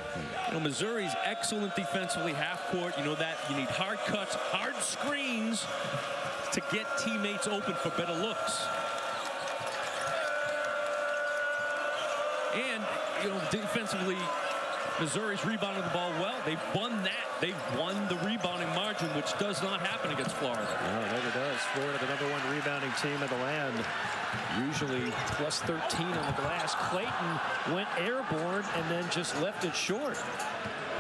Missouri's excellent defensively, half-court. You know that you need hard cuts, hard screens to get teammates open for better looks. And, defensively, Missouri's rebounding the ball well. They've won that. They've won the rebounding margin, which does not happen against Florida. No, it never does. Florida, the #1 rebounding team of the land. Usually plus 13 on the glass. Clayton went airborne and then just left it short.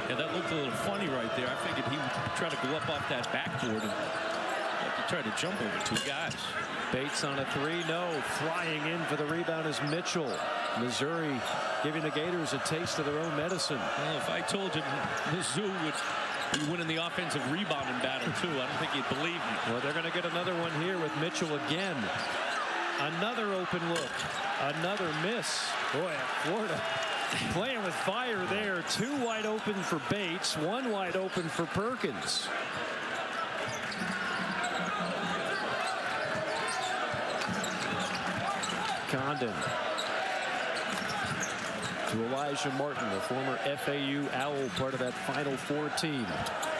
Yeah, that looked a little funny right there. I figured he would try to go up off that backboard and try to jump over two guys. Bates on a three. No. Flying in for the rebound is Mitchell. Missouri giving the Gators a taste of their own medicine. Well, if I told you Mizzou would be winning the offensive rebounding battle, too, I don't think you'd believe me. Well, they're going to get another one here with Mitchell again. Another open look. Another miss. Boy, Florida playing with fire there. Two wide open for Bates. One wide open for Perkins. Condon to Elijah Martin, the former FAU Owl, part of that Final Four team.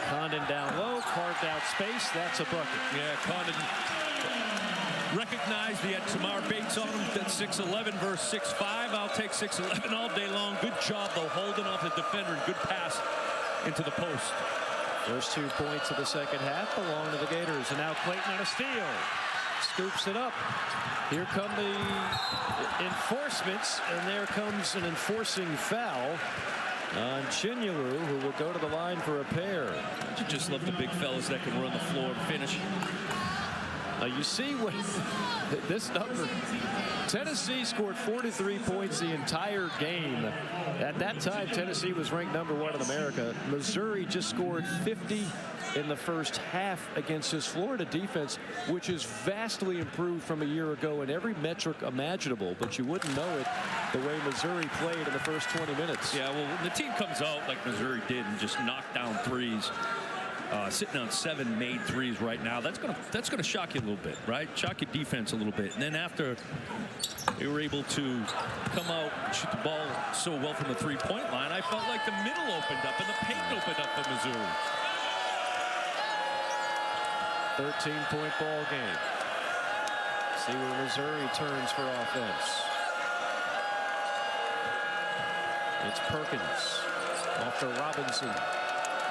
Condon down low, carved out space. That's a bucket. Yeah, Condon recognized he had Tamar Bates on him. That's 6'11" versus 6'5". I'll take 6'11" all day long. Good job, though, holding off the defender. Good pass into the post. First 2 points of the second half belong to the Gators. And now Clayton on a steal. scoops it up. Here come the enforcements, and there comes an enforcing foul on Chinyelu, who will go to the line for a pair. You just love the big fellas that can run the floor and finish. Now you see what this number. Tennessee scored 43 points the entire game. At that time, Tennessee was ranked #1 in America. Missouri just scored 50 in the first half against this Florida defense, which is vastly improved from a year ago in every metric imaginable, but you wouldn't know it the way Missouri played in the first 20 minutes. Yeah, well, when the team comes out like Missouri did and just knock down threes, sitting on 7 made threes right now, that's gonna shock you a little bit, right? Shock your defense a little bit. And then after they were able to come out and shoot the ball so well from the three-point line, I felt like the middle opened up and the paint opened up for Missouri. 13-point ball game. See where Missouri turns for offense. It's Perkins off to Robinson.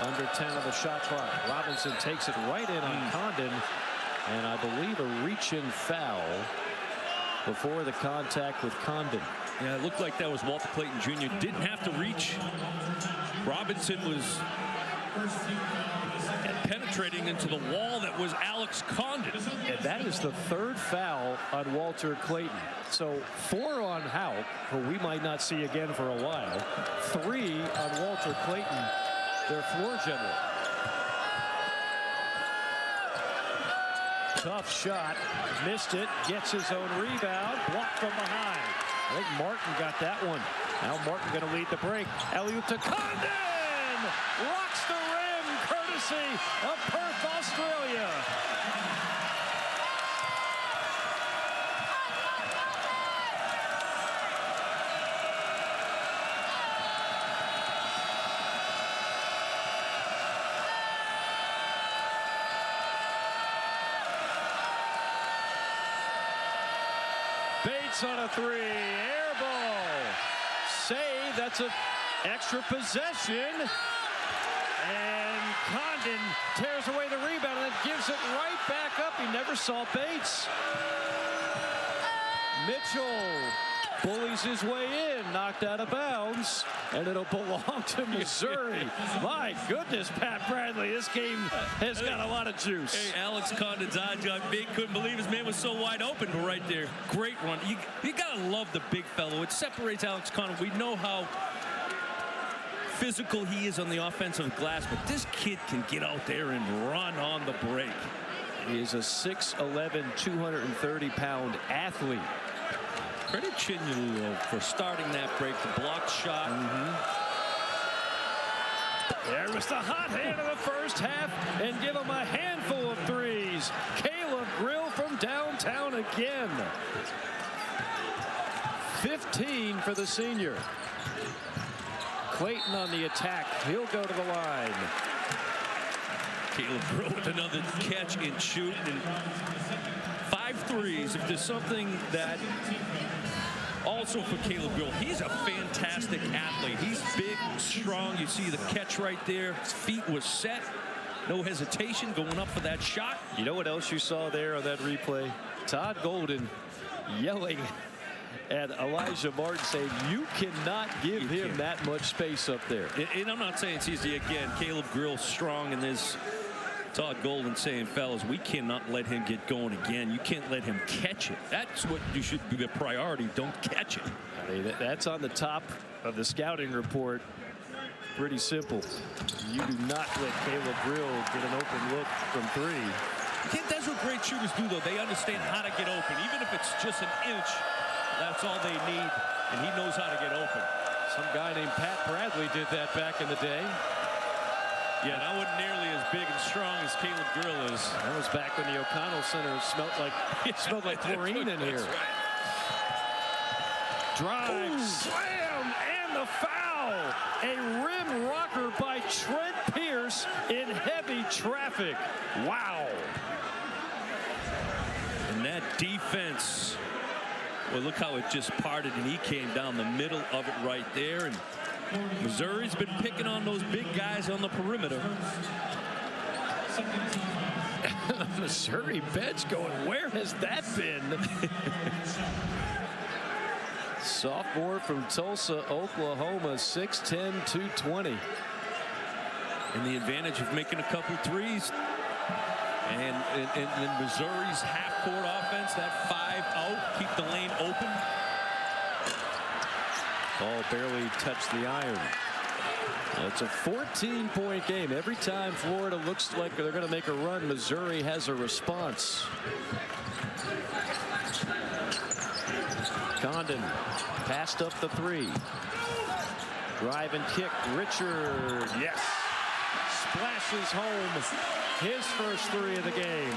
Under 10 of the shot clock. Robinson takes it right in on Condon, and I believe a reach-in foul before the contact with Condon. Yeah, it looked like that was Walter Clayton Jr. Didn't have to reach. Robinson was penetrating into the wall that was Alex Condon. And that is the 3rd foul on Walter Clayton. So 4 on Houck, who we might not see again for a while. 3 on Walter Clayton, their floor general. Tough shot, missed it, gets his own rebound, blocked from behind. I think Martin got that one. Now Martin going to lead the break. Alley-oop to Condon! Rocks the rim, courtesy of Perth, Australia. Bates on a 3, air ball. Save, that's an extra possession. And Condon tears away the rebound and then gives it right back up. He never saw Bates. Mitchell bullies his way in, knocked out of bounds, and it'll belong to Missouri. My goodness, Pat Bradley, this game has got a lot of juice. Hey, Alex Condon's eye got big, couldn't believe his man was so wide open, but right there, great run. You gotta love the big fellow. It separates Alex Condon. We know how physical he is on the offensive glass, but this kid can get out there and run on the break. He is a 6'11", 230-pound athlete. Credit Chinyelu for starting that break, the blocked shot. There was the hot hand of the first half, and give him a handful of threes. Caleb Grill from downtown again. 15 for the senior. Clayton on the attack. He'll go to the line. Caleb Grill with another catch and shoot. And 5 threes. If there's something that also for Caleb Grill, he's a fantastic athlete. He's big, strong. You see the catch right there. His feet was set. No hesitation going up for that shot. You know what else you saw there on that replay? Todd Golden yelling at Elijah Martin saying, you cannot give him that much space up there. And I'm not saying it's easy. Again, Caleb Grill strong in this. Todd Golden saying, fellas, we cannot let him get going again. You can't let him catch it. That's what you should be the priority. Don't catch it. I mean, that's on the top of the scouting report. Pretty simple. You do not let Caleb Grill get an open look from 3. I think that's what great shooters do, though. They understand how to get open. Even if it's just an inch, that's all they need, and he knows how to get open. Some guy named Pat Bradley did that back in the day. Yeah, that wasn't nearly as big and strong as Caleb Grill is. That was back when the O'Connell Center smelled like chlorine in here. Right. Drive, slam, and the foul. A rim rocker by Trent Pierce in heavy traffic. Wow. And that defense, well, look how it just parted, and he came down the middle of it right there. And Missouri's been picking on those big guys on the perimeter. Missouri bench going, where has that been? Sophomore from Tulsa, Oklahoma, 6'10", 220. And the advantage of making a couple threes. And Missouri's half-court offense, that 5 out, keep the lane open. Ball barely touched the iron. It's a 14-point game. Every time Florida looks like they're going to make a run, Missouri has a response. Condon passed up the 3. Drive and kick. Richard, yes. Splashes home his first 3 of the game.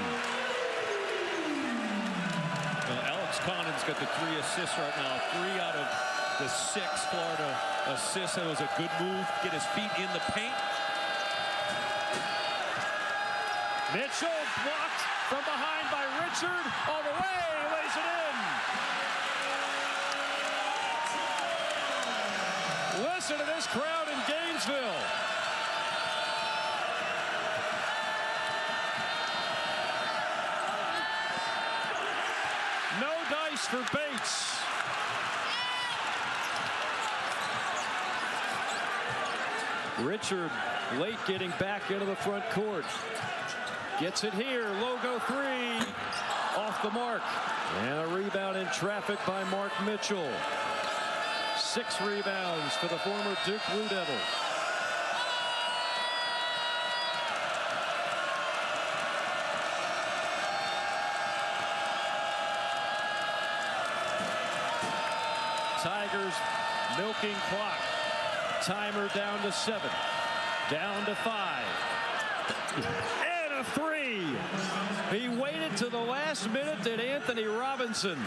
Alex Condon's got the 3 assists right now. 3 out of the 6 Florida assists. That was a good move. Get his feet in the paint. Mitchell blocked from behind by Richard. All the way, lays it in. Listen to this crowd in Gainesville. No dice for Bates. Richard late getting back into the front court. Gets it here. Logo 3 off the mark. And a rebound in traffic by Mark Mitchell. 6 rebounds for the former Duke Blue Devil. Tigers milking clock. Timer down to 7. Down to 5. And a 3. He waited to the last minute, did Anthony Robinson.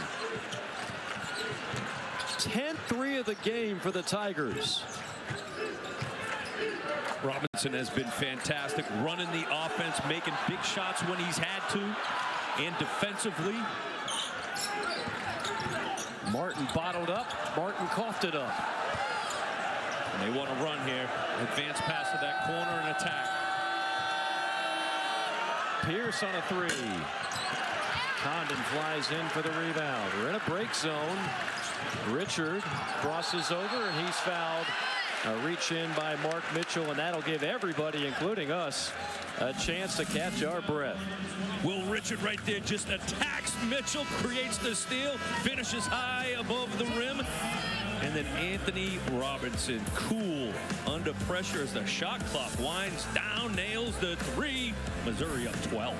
10th 3 of the game for the Tigers. Robinson has been fantastic, running the offense, making big shots when he's had to, and defensively. Martin bottled up. Martin coughed it up. And they want to run here. Advance pass to that corner and attack. Pierce on a 3. Condon flies in for the rebound. We're in a break zone. Richard crosses over, and he's fouled. A reach in by Mark Mitchell, and that'll give everybody, including us, a chance to catch our breath. Will Richard right there just attacks Mitchell, creates the steal, finishes high above the rim. And then Anthony Robinson, cool under pressure as the shot clock winds down, nails the 3. Missouri up 12.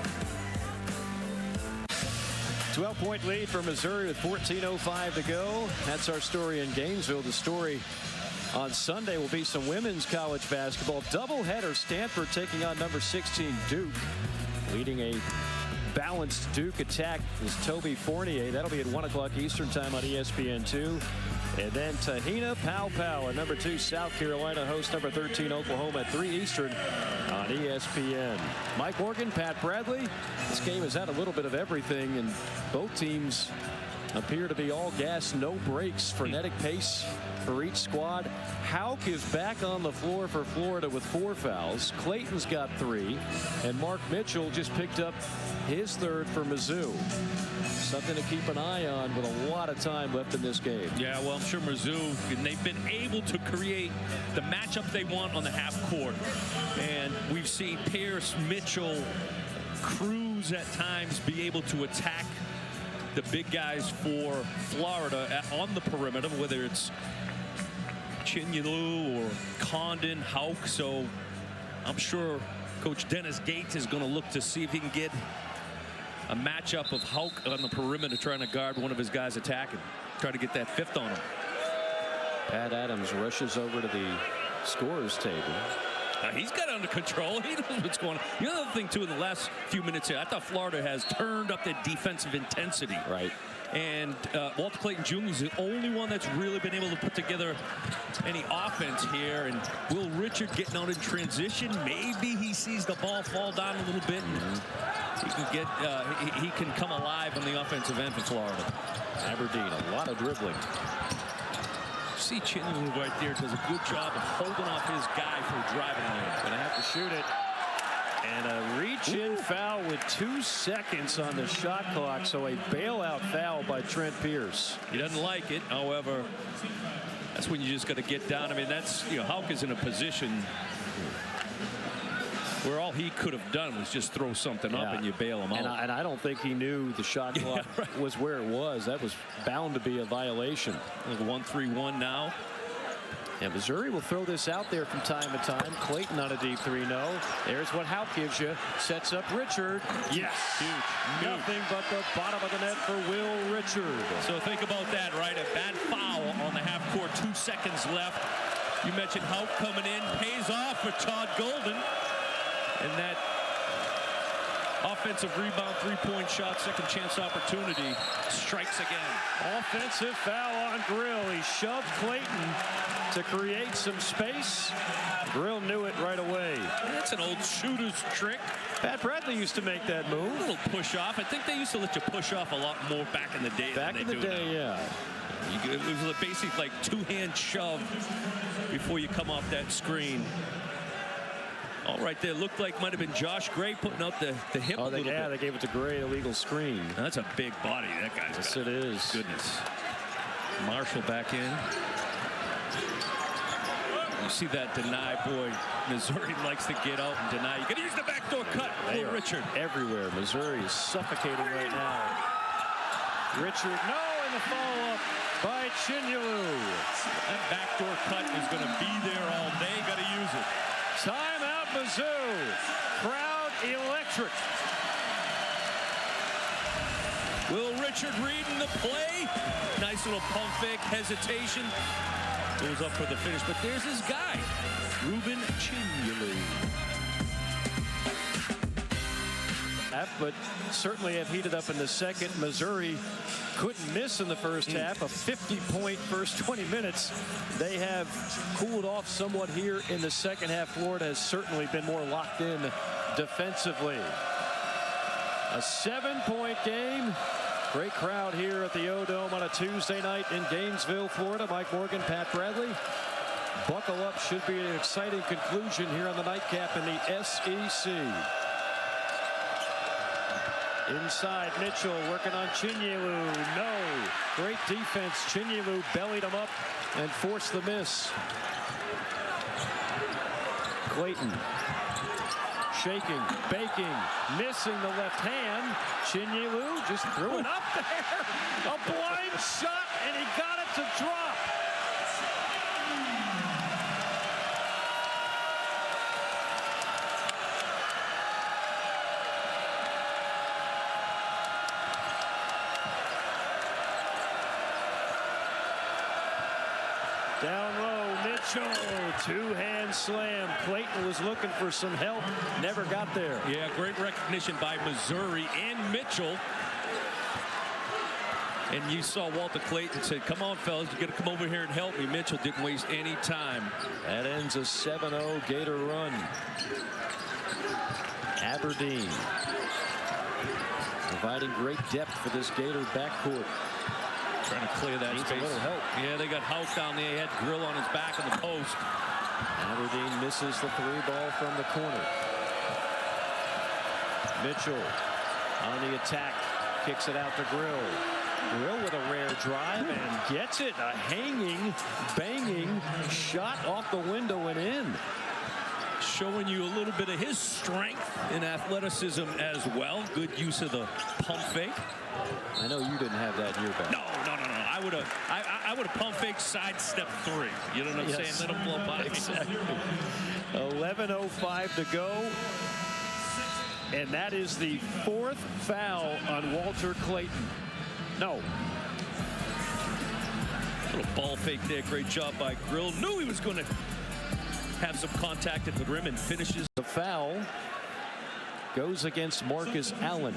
12-point lead for Missouri with 14:05 to go. That's our story in Gainesville. The story on Sunday will be some women's college basketball. Doubleheader, Stanford taking on number 16 Duke. Leading a balanced Duke attack is Toby Fournier. That'll be at 1 o'clock Eastern time on ESPN2. And then Tahina Pow at number 2 South Carolina hosts number 13 Oklahoma at 3 Eastern on ESPN. Mike Morgan, Pat Bradley. This game has had a little bit of everything, and both teams appear to be all gas, no breaks. Frenetic pace for each squad. Hauk is back on the floor for Florida with 4 fouls. Clayton's got 3, and Mark Mitchell just picked up his 3rd for Mizzou. Something to keep an eye on with a lot of time left in this game. Yeah, well, I'm sure Mizzou, and they've been able to create the matchup they want on the half court. And we've seen Pierce, Mitchell, Cruz at times be able to attack the big guys for Florida on the perimeter, whether it's Chinyelu or Condon, Hauk. So I'm sure Coach Dennis Gates is going to look to see if he can get a matchup of Hauk on the perimeter trying to guard one of his guys attacking. Try to get that 5th on him. Pat Adams rushes over to the scorer's table. He's got it under control. He knows what's going on. The other thing, too, in the last few minutes here, I thought Florida has turned up their defensive intensity. Right. And Walter Clayton Jr. is the only one that's really been able to put together any offense here. And Will Richard getting out in transition, maybe he sees the ball fall down a little bit. And he can get, he can come alive on the offensive end for Florida. Aberdeen, a lot of dribbling. See Chinyelu right there does a good job of holding off his guy for driving lane. Gonna have to shoot it. And a reach-in foul with 2 seconds on the shot clock, so a bailout foul by Trent Pierce. He doesn't like it. However, that's when you just got to get down. I mean, that's, you know, Hauck is in a position where all he could have done was just throw something up and you bail him out. And I don't think he knew the shot clock was where it was. That was bound to be a violation. 1-3-1 now. And Missouri will throw this out there from time to time. Clayton on a deep 3-0. There's what Hauck gives you. Sets up Richard. Yes. Huge. Nothing but the bottom of the net for Will Richard. So think about that, right? A bad foul on the half court. 2 seconds left. You mentioned Hauck coming in. Pays off for Todd Golden. And that offensive rebound, 3-point shot, second chance opportunity, strikes again. Offensive foul on Grill. He shoved Clayton to create some space. Grill knew it right away. That's an old shooter's trick. Pat Bradley used to make that move. A little push off. I think they used to let you push off a lot more back in the day. Back in the day, yeah. It was basically like 2-hand shove before you come off that screen. All right, there looked like might have been Josh Gray putting out the hip a little bit. They gave it to Gray, illegal screen. Now, that's a big body that guy's Yes, got. it is. Goodness. Marshall back in. You see that deny, boy. Missouri likes to get out and deny. You got to use the backdoor cut. Will Richard everywhere. Missouri is suffocating right now. Richard, no, in the follow-up by Chinyelu. That backdoor cut is going to be there all day. Got to use it. Timeout, Mizzou. Crowd electric. Will Richard reading the play. Nice little pump fake, hesitation. Goes up for the finish, but there's his guy, Ruben Chinyelu. But certainly have heated up in the second. Missouri couldn't miss in the first half. A 50-point first 20 minutes. They have cooled off somewhat here in the second half. Florida has certainly been more locked in defensively. A 7-point game. Great crowd here at the O-Dome on a Tuesday night in Gainesville, Florida. Mike Morgan, Pat Bradley. Buckle up. Should be an exciting conclusion here on the nightcap in the SEC. Inside, Mitchell working on Chinyelu. No. Great defense. Chinyelu bellied him up and forced the miss. Clayton. Shaking, baking, missing the left hand. Chinyelu just threw it up there. A blind shot, and he got it to drop. Down low, Mitchell, 2-hand slam. Clayton was looking for some help, never got there. Yeah, great recognition by Missouri and Mitchell. And you saw Walter Clayton say, come on, fellas, you got to come over here and help me. Mitchell didn't waste any time. That ends a 7-0 Gator run. Aberdeen providing great depth for this Gator backcourt. Trying to clear that space. A little help. Yeah, they got Hauck down there. He had Grill on his back in the post. Aberdeen misses the 3-ball from the corner. Mitchell on the attack. Kicks it out to Grill. Grill with a rare drive and gets it. A hanging, banging shot off the window and in. Showing you a little bit of his strength and athleticism as well. Good use of the pump fake. I know you didn't have that in your bag. No. I would have pump fake sidestep 3. You know what I'm saying? Let him blow by. Exactly. 11:05 to go. And that is the 4th foul on Walter Clayton. No. Little ball fake there. Great job by Grill. Knew he was going to have some contact at the rim and finishes. The foul goes against Marcus Allen.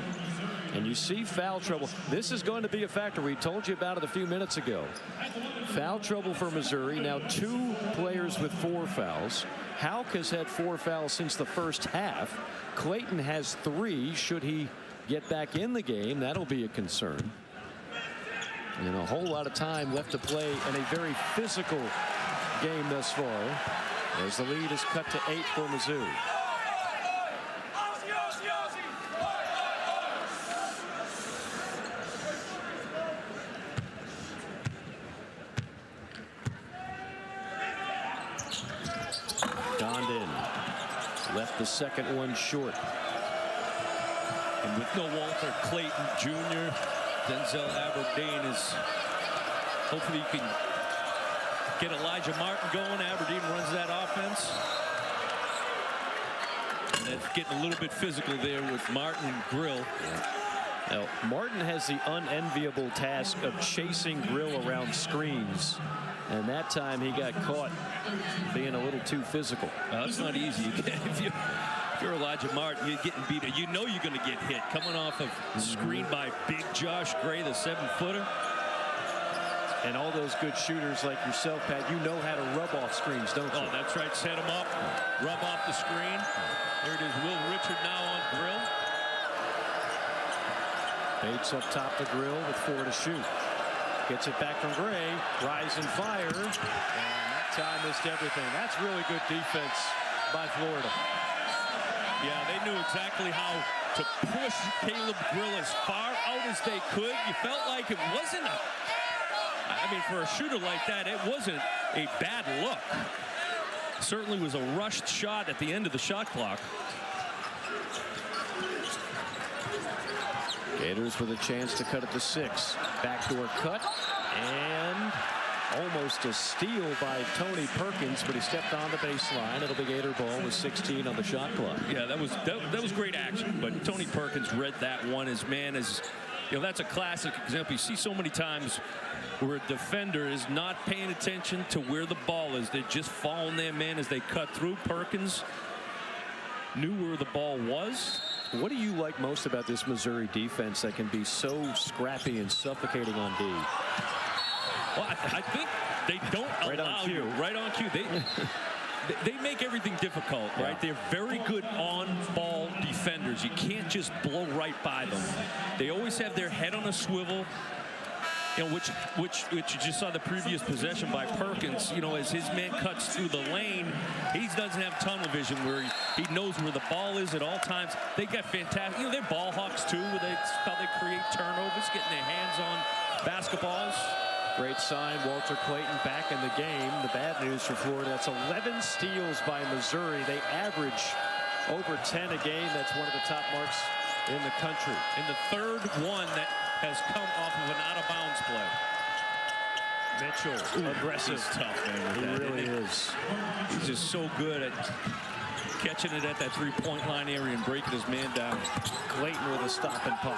And you see foul trouble. This is going to be a factor. We told you about it a few minutes ago. Foul trouble for Missouri. Now 2 players with 4 fouls. Hauck has had 4 fouls since the first half. Clayton has 3. Should he get back in the game, that'll be a concern. And a whole lot of time left to play in a very physical game thus far, as the lead is cut to 8 for Mizzou. the second one short. And with no Walter Clayton Jr., Denzel Aberdeen is hopefully you can get Elijah Martin going. Aberdeen runs that offense. And it's getting a little bit physical there with Martin and Grill. Now, Martin has the unenviable task of chasing Grill around screens. And that time he got caught being a little too physical. It's not easy. If you're Elijah Martin, you're getting beat. You know you're going to get hit. Coming off of screen by big Josh Gray, the 7-footer. And all those good shooters like yourself, Pat, you know how to rub off screens, don't you? Oh, that's right. Set them up, rub off the screen. There it is. Will Richard now on Grill. Bates up top the Grill with 4 to shoot. Gets it back from Gray. Rise and fire. And that time missed everything. That's really good defense by Florida. Yeah, they knew exactly how to push Caleb Grill as far out as they could. You felt like it wasn't I mean, for a shooter like that, it wasn't a bad look. Certainly was a rushed shot at the end of the shot clock. Gators with a chance to cut it to 6. Backdoor cut. And almost a steal by Tony Perkins, but he stepped on the baseline. It'll be Gator ball with 16 on the shot clock. Yeah, that was great action, but Tony Perkins read that one. His man is, you know, that's a classic example. You see so many times where a defender is not paying attention to where the ball is. They're just following their man as they cut through. Perkins knew where the ball was. What do you like most about this Missouri defense that can be so scrappy and suffocating on D? Well, I think they don't allow you right on cue. They make everything difficult, right? They're very good on-ball defenders. You can't just blow right by them. They always have their head on a swivel. You know, which you just saw the previous possession by Perkins. You know, as his man cuts through the lane, he doesn't have tunnel vision where he knows where the ball is at all times. They got fantastic. You know, they're ball hawks too. That's how they create turnovers, getting their hands on basketballs. Great sign, Walter Clayton back in the game. The bad news for Florida, that's 11 steals by Missouri. They average over 10 a game. That's one of the top marks in the country. And the third one that has come off of an out-of-bounds play. Mitchell, aggressive. He's tough, man. He really is. He's just so good at catching it at that three-point line area and breaking his man down. Clayton with a stop and pop.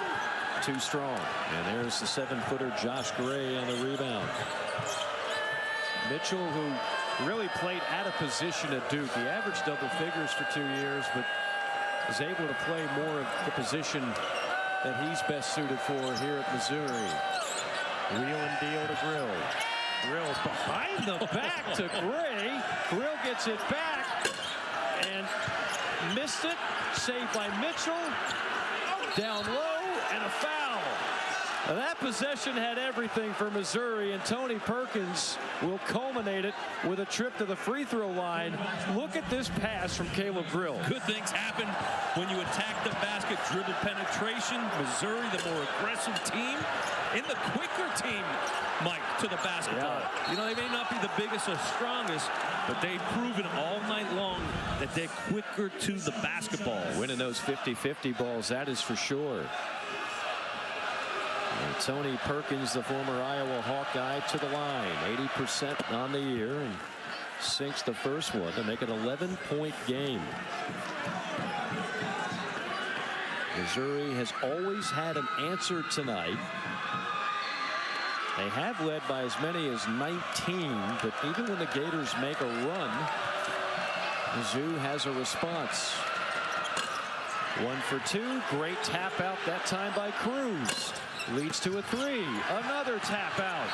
Too strong. And there's the 7-footer Josh Gray on the rebound. Mitchell, who really played out of position at Duke. He averaged double figures for 2 years, but is able to play more of the position that he's best suited for here at Missouri. Wheel and deal to Grill. Grill behind the back to Gray. Grill gets it back and missed it. Saved by Mitchell. Down low and a foul. Now that possession had everything for Missouri, and Tony Perkins will culminate it with a trip to the free throw line. Look at this pass from Caleb Grill. Good things happen when you attack the basket. Dribble penetration. Missouri, the more aggressive team and the quicker team, Mike, to the basketball. Yeah. You know, they may not be the biggest or strongest, but they've proven all night long that they're quicker to the basketball. Winning those 50-50 balls, that is for sure. And Tony Perkins, the former Iowa Hawkeye, to the line. 80% on the year and sinks the first one to make it an 11-point game. Missouri has always had an answer tonight. They have led by as many as 19, but even when the Gators make a run, Mizzou has a response. 1 for 2. Great tap out that time by Cruz. Leads to a 3. Another tap out.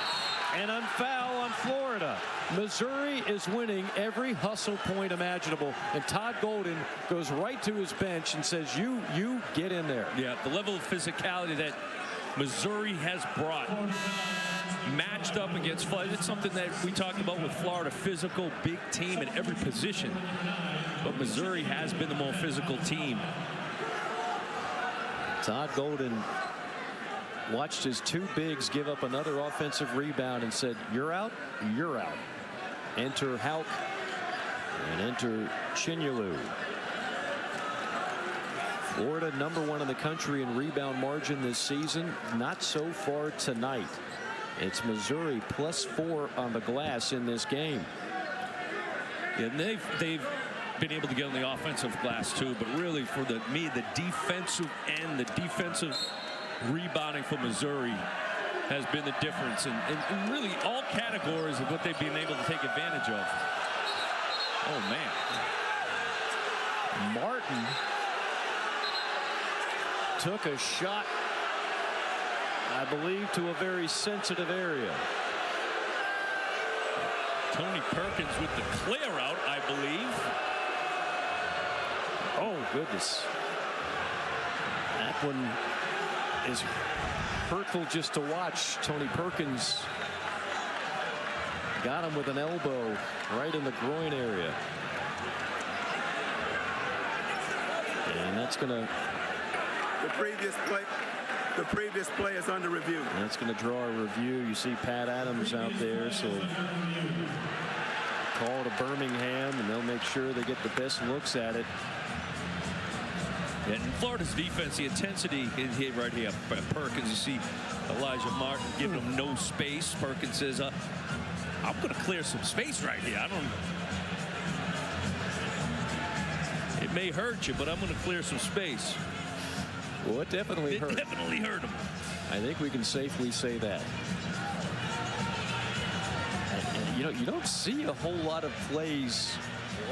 And a foul on Florida. Missouri is winning every hustle point imaginable. And Todd Golden goes right to his bench and says, you get in there. Yeah, the level of physicality that Missouri has brought, matched up against Florida. It's something that we talked about with Florida. Physical, big team at every position. But Missouri has been the more physical team. Todd Golden watched his 2 bigs give up another offensive rebound and said, you're out, you're out. Enter Hauk and enter Chinyelu. Florida #1 in the country in rebound margin this season. Not so far tonight. It's Missouri +4 on the glass in this game. Yeah, and they've been able to get on the offensive glass too, but really for the defensive end, the defensive rebounding for Missouri has been the difference in really all categories of what they've been able to take advantage of. Oh man. Martin took a shot, I believe, to a very sensitive area. Tony Perkins with the clear out, I believe. Oh goodness. That one is hurtful just to watch. Tony Perkins got him with an elbow right in the groin area. And that's going to... The previous play is under review. That's going to draw a review. You see Pat Adams out there, so call to Birmingham, and they'll make sure they get the best looks at it. And Florida's defense, the intensity is here right here. Perkins, you see Elijah Martin giving him no space. Perkins says, I'm going to clear some space right here. It may hurt you, but I'm going to clear some space. Well, it definitely hurt. It definitely hurt him. I think we can safely say that. And, you know, you don't see a whole lot of plays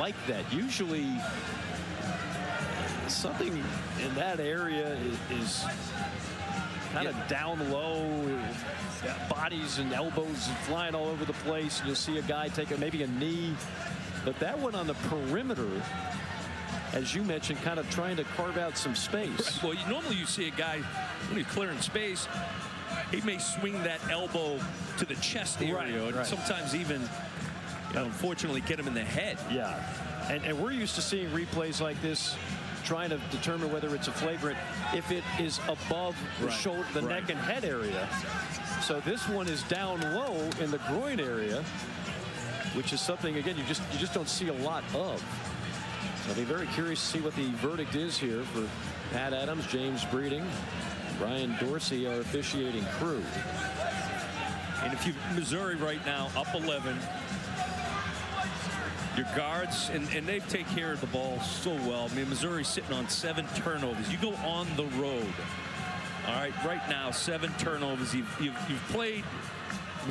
like that. Usually something in that area is kind of down low, bodies and elbows flying all over the place. You'll see a guy take maybe a knee, but that one on the perimeter, as you mentioned, kind of trying to carve out some space. Well, normally you see a guy when he's clearing space, he may swing that elbow to the chest area, and sometimes even, unfortunately, get him in the head. Yeah, and we're used to seeing replays like this, trying to determine whether it's a flagrant if it is above the shoulder, the neck and head area. So this one is down low in the groin area, which is something, again, you just don't see a lot of. I'll be very curious to see what the verdict is here for Pat Adams, James Breeding, Brian Dorsey, our officiating crew. And if you Missouri right now up 11, your guards and they take care of the ball so well. I mean, Missouri's sitting on 7 turnovers. You go on the road. All right, right now 7 turnovers. You've played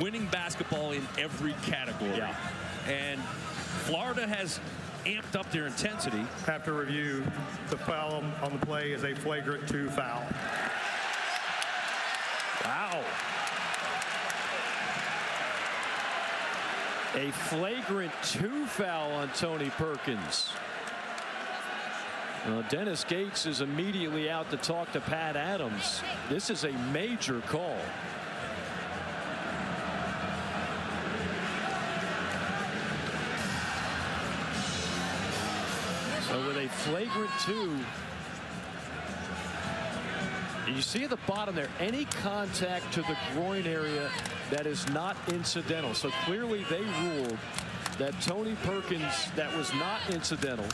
winning basketball in every category. Yeah. And Florida has amped up their intensity. After review, the foul on the play is a flagrant 2 foul. Wow. A flagrant 2 foul on Tony Perkins. Well, Dennis Gates is immediately out to talk to Pat Adams. This is a major call. So with a flagrant 2, you see at the bottom there, any contact to the groin area that is not incidental. So clearly they ruled that Tony Perkins, that was not incidental.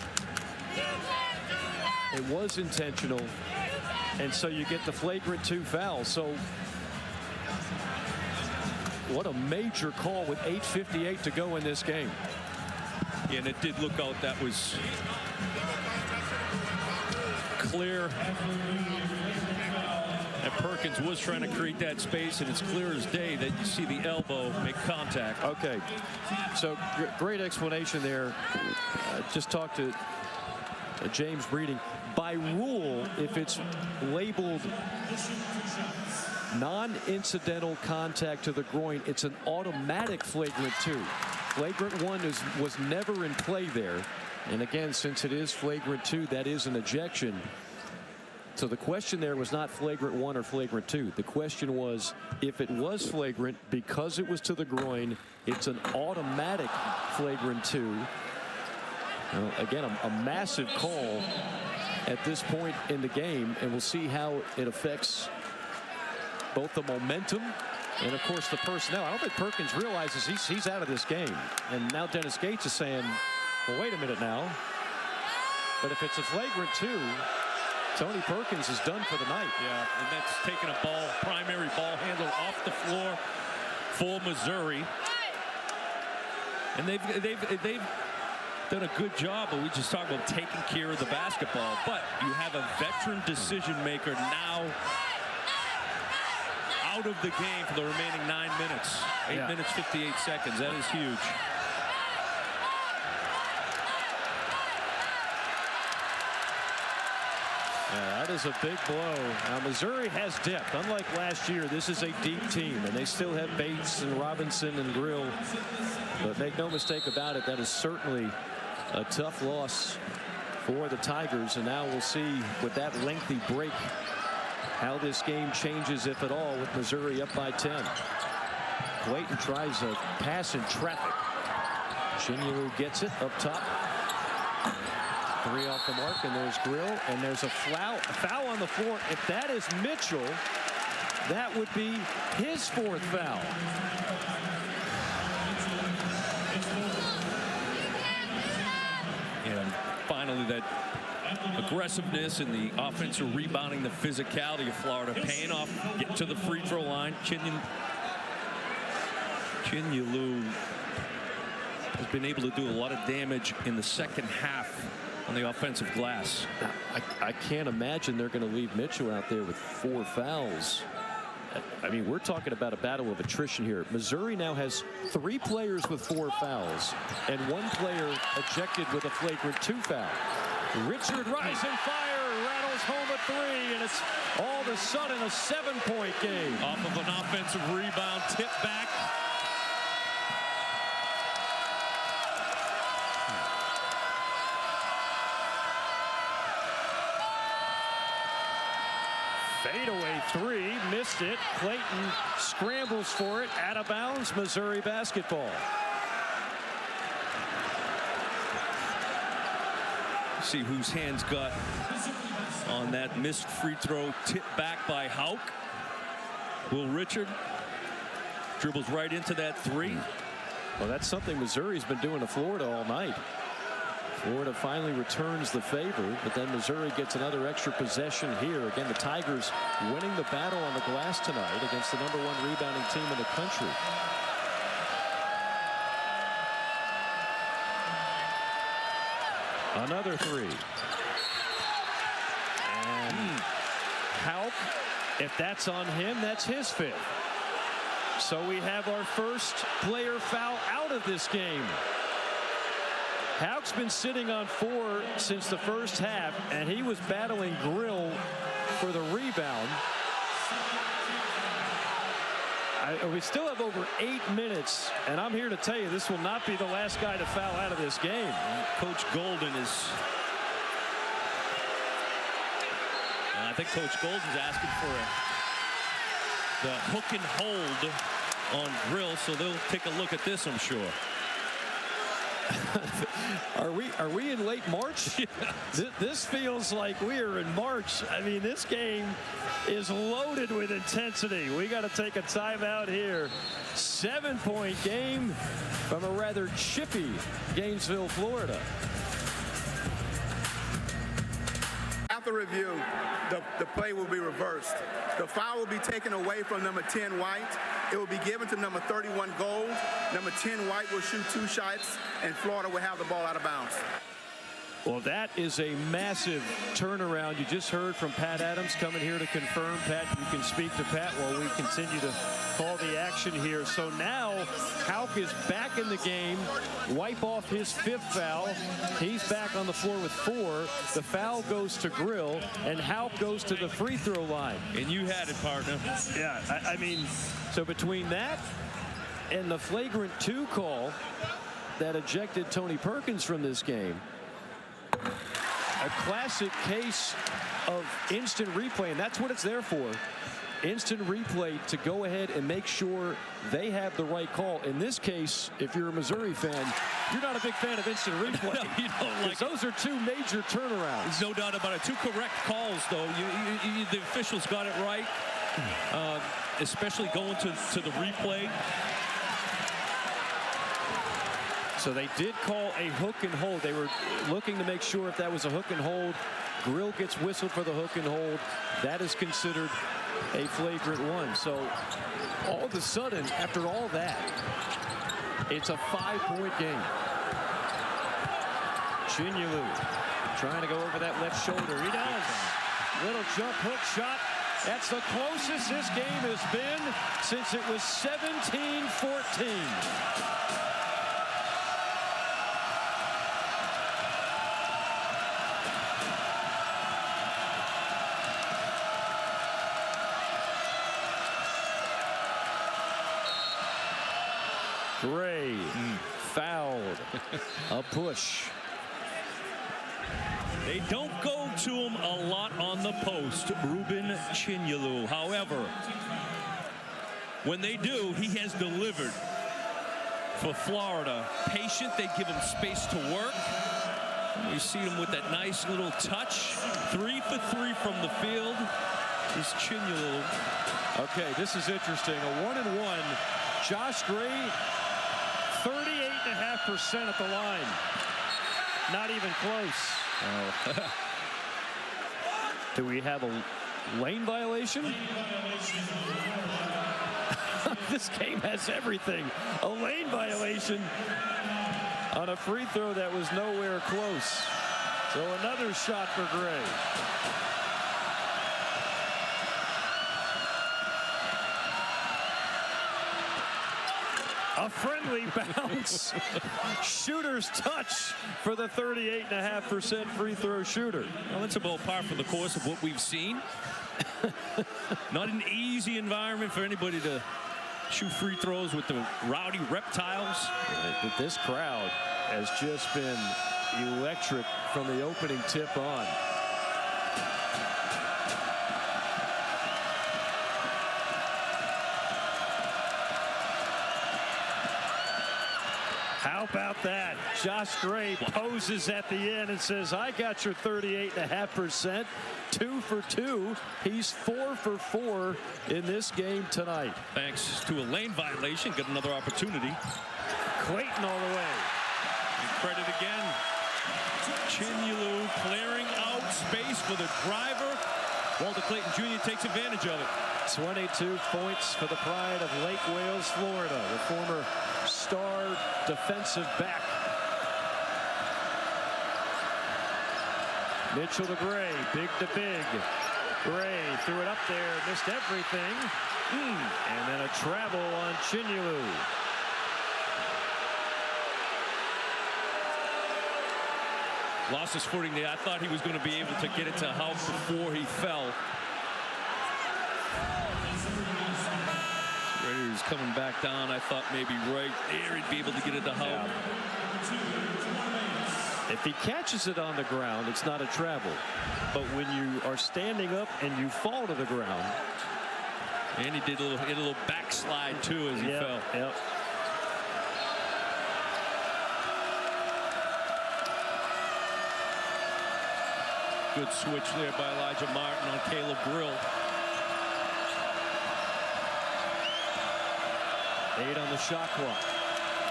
It was intentional. And so you get the flagrant 2 foul. So what a major call with 8:58 to go in this game. Yeah, and it did look out that was clear. And Perkins was trying to create that space, and it's clear as day that you see the elbow make contact. Okay, so great explanation there. Just talked to James Breeding. By rule, if it's labeled non-incidental contact to the groin, it's an automatic flagrant 2. Flagrant 1 was never in play there. And again, since it is flagrant 2, that is an ejection. So the question there was not flagrant 1 or flagrant 2. The question was, if it was flagrant because it was to the groin, it's an automatic flagrant 2. Well, again, a massive call at this point in the game, and we'll see how it affects both the momentum and, of course, the personnel. I don't think Perkins realizes he's out of this game. And now Dennis Gates is saying, well, wait a minute now. But if it's a flagrant 2, Tony Perkins is done for the night. Yeah, and that's taking a primary ball handler off the floor for Missouri. And they've done a good job, but we just talked about taking care of the basketball. But you have a veteran decision maker now out of the game for the remaining 9 minutes. 8 minutes, 58 seconds. That is huge. Yeah, that is a big blow. Now, Missouri has depth. Unlike last year, this is a deep team, and they still have Bates and Robinson and Grill. But make no mistake about it, that is certainly a tough loss for the Tigers. And now we'll see with that lengthy break how this game changes, if at all, with Missouri up by 10. Clayton tries a pass in traffic. Chinyelu gets it up top. 3 off the mark, and there's Grill, and there's a foul on the floor. If that is Mitchell, that would be his 4th foul. And finally, that aggressiveness and the offensive rebounding, the physicality of Florida paying off. Get to the free throw line. Chinyelu has been able to do a lot of damage in the second half on the offensive glass. I can't imagine they're going to leave Mitchell out there with 4 fouls. I mean, we're talking about a battle of attrition here. Missouri now has 3 players with 4 fouls and 1 player ejected with a flagrant 2 foul. Richard rising fire, rattles home a 3, and it's all of a sudden a 7-point game. Off of an offensive rebound, tip back. Fadeaway 3, missed it. Clayton scrambles for it, out of bounds. Missouri basketball. See whose hands got on that missed free throw, tip back by Hauk. Will Richard dribbles right into that 3. Well, that's something Missouri's been doing to Florida all night. Florida finally returns the favor, but then Missouri gets another extra possession here. Again, the Tigers winning the battle on the glass tonight against the #1 rebounding team in the country. Another 3. And Hauk, if that's on him, that's his 5th. So we have our first player foul out of this game. Hauk's been sitting on 4 since the first half, and he was battling Grill for the rebound. We still have over 8 minutes, and I'm here to tell you this will not be the last guy to foul out of this game. Coach Golden is... I think Coach Golden's asking for the hook and hold on Grill, so they'll take a look at this, I'm sure. Are we in late March? Yes. This feels like we are in March. I mean, this game is loaded with intensity. We got to take a timeout here. 7-point game from a rather chippy Gainesville, Florida. After review, the play will be reversed. The foul will be taken away from number 10 White. It will be given to number 31 Gold. Number 10 White will shoot 2 shots, and Florida will have the ball out of bounds. Well, that is a massive turnaround. You just heard from Pat Adams coming here to confirm. Pat, you can speak to Pat while we continue to call the action here. So now Hauk is back in the game. Wipe off his 5th foul. He's back on the floor with 4. The foul goes to Grill, and Hauk goes to the free throw line. And you had it, partner. Yeah, I mean, so between that and the flagrant 2 call that ejected Tony Perkins from this game, a classic case of instant replay, and that's what it's there for. Instant replay to go ahead and make sure they have the right call. In this case, if you're a Missouri fan, you're not a big fan of instant replay. No, you don't like those are 2 major turnarounds. There's no doubt about it. 2 correct calls, though. The officials got it right, especially going to the replay. So they did call a hook and hold. They were looking to make sure if that was a hook and hold Grill gets whistled for the hook and hold, that is considered a flagrant one. So all of a sudden, after all that, it's a 5-point game. Chinyelu trying to go over that left shoulder. He does. Little jump hook shot. That's the closest this game has been since it was 17-14. Gray fouled. A push. They don't go to him a lot on the post, Ruben Chinyelu. However, when they do, he has delivered for Florida. Patient, they give him space to work. You see him with that nice little touch. 3 for 3 from the field is Chinyelu. Okay, this is interesting. A 1-and-1. Josh Gray, 38.5% at the line. Not even close. Oh. Do we have a lane violation? This game has everything. A lane violation on a free throw that was nowhere close. So another shot for Gray. A friendly bounce. Shooter's touch for the 38.5% free throw shooter. Well, that's about par for the course of what we've seen. Not an easy environment for anybody to shoot free throws with the rowdy reptiles. But this crowd has just been electric from the opening tip on. How about that? Josh Gray poses at the end and says, I got your 38.5%. 2 for 2. He's 4 for 4 in this game tonight. Thanks to a lane violation, get another opportunity. Clayton all the way. And credit again. Chinyelu clearing out space for the driver. Walter Clayton Jr. takes advantage of it. 22 points for the pride of Lake Wales, Florida, the former star defensive back. Mitchell to Gray, big to big. Gray threw it up there, missed everything. And then a travel on Chinyelu. Lost his footing there. I thought he was going to be able to get it to House before he fell. He was coming back down. I thought maybe right there he'd be able to get it to House. Yeah. If he catches it on the ground, it's not a travel. But when you are standing up and you fall to the ground. And he did a little backslide too as he fell. Yep. Good switch there by Elijah Martin on Caleb Grill. 8 on the shot clock.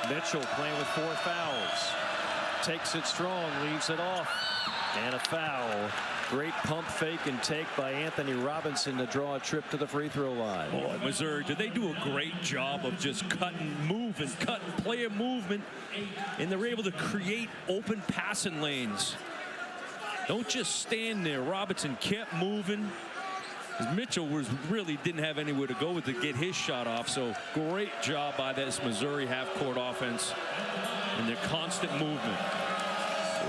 Mitchell playing with 4 fouls. Takes it strong, leaves it off. And a foul. Great pump fake and take by Anthony Robinson to draw a trip to the free throw line. Boy, Missouri, did they do a great job of just cutting, moving, cutting player movement. And they're able to create open passing lanes. Don't just stand there. Robinson kept moving. Mitchell really didn't have anywhere to go to get his shot off. So great job by this Missouri half-court offense and their constant movement.